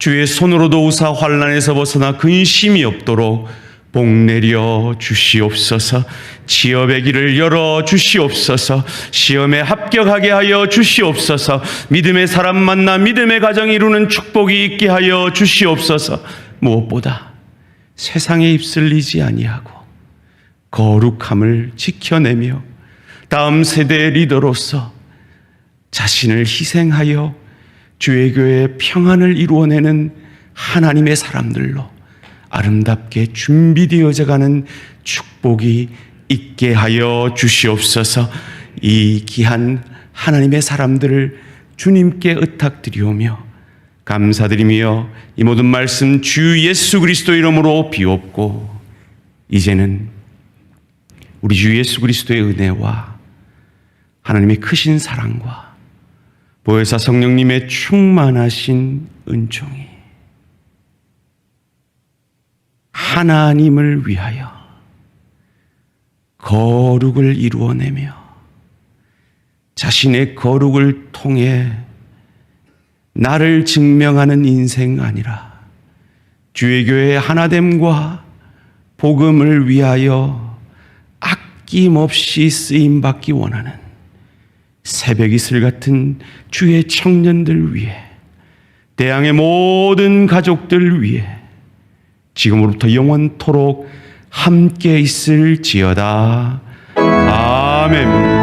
주의 손으로 도우사 환난에서 벗어나 근심이 없도록 복 내려 주시옵소서. 취업의 길을 열어 주시옵소서. 시험에 합격하게 하여 주시옵소서. 믿음의 사람 만나 믿음의 가정 이루는 축복이 있게 하여 주시옵소서. 무엇보다 세상에 휩쓸리지 아니하고 거룩함을 지켜내며 다음 세대의 리더로서 자신을 희생하여 주의 교회의 평안을 이루어내는 하나님의 사람들로 아름답게 준비되어져 가는 축복이 있게 하여 주시옵소서. 이 귀한 하나님의 사람들을 주님께 의탁드리오며 감사드리며 이 모든 말씀 주 예수 그리스도 이름으로 비옵고 이제는 우리 주 예수 그리스도의 은혜와 하나님의 크신 사랑과 보혜사 성령님의 충만하신 은총이 하나님을 위하여 거룩을 이루어내며 자신의 거룩을 통해 나를 증명하는 인생 아니라 주의 교회의 하나됨과 복음을 위하여 아낌없이 쓰임받기 원하는 새벽 이슬 같은 주의 청년들 위해 대양의 모든 가족들 위해 지금으로부터 영원토록 함께 있을지어다. 아멘.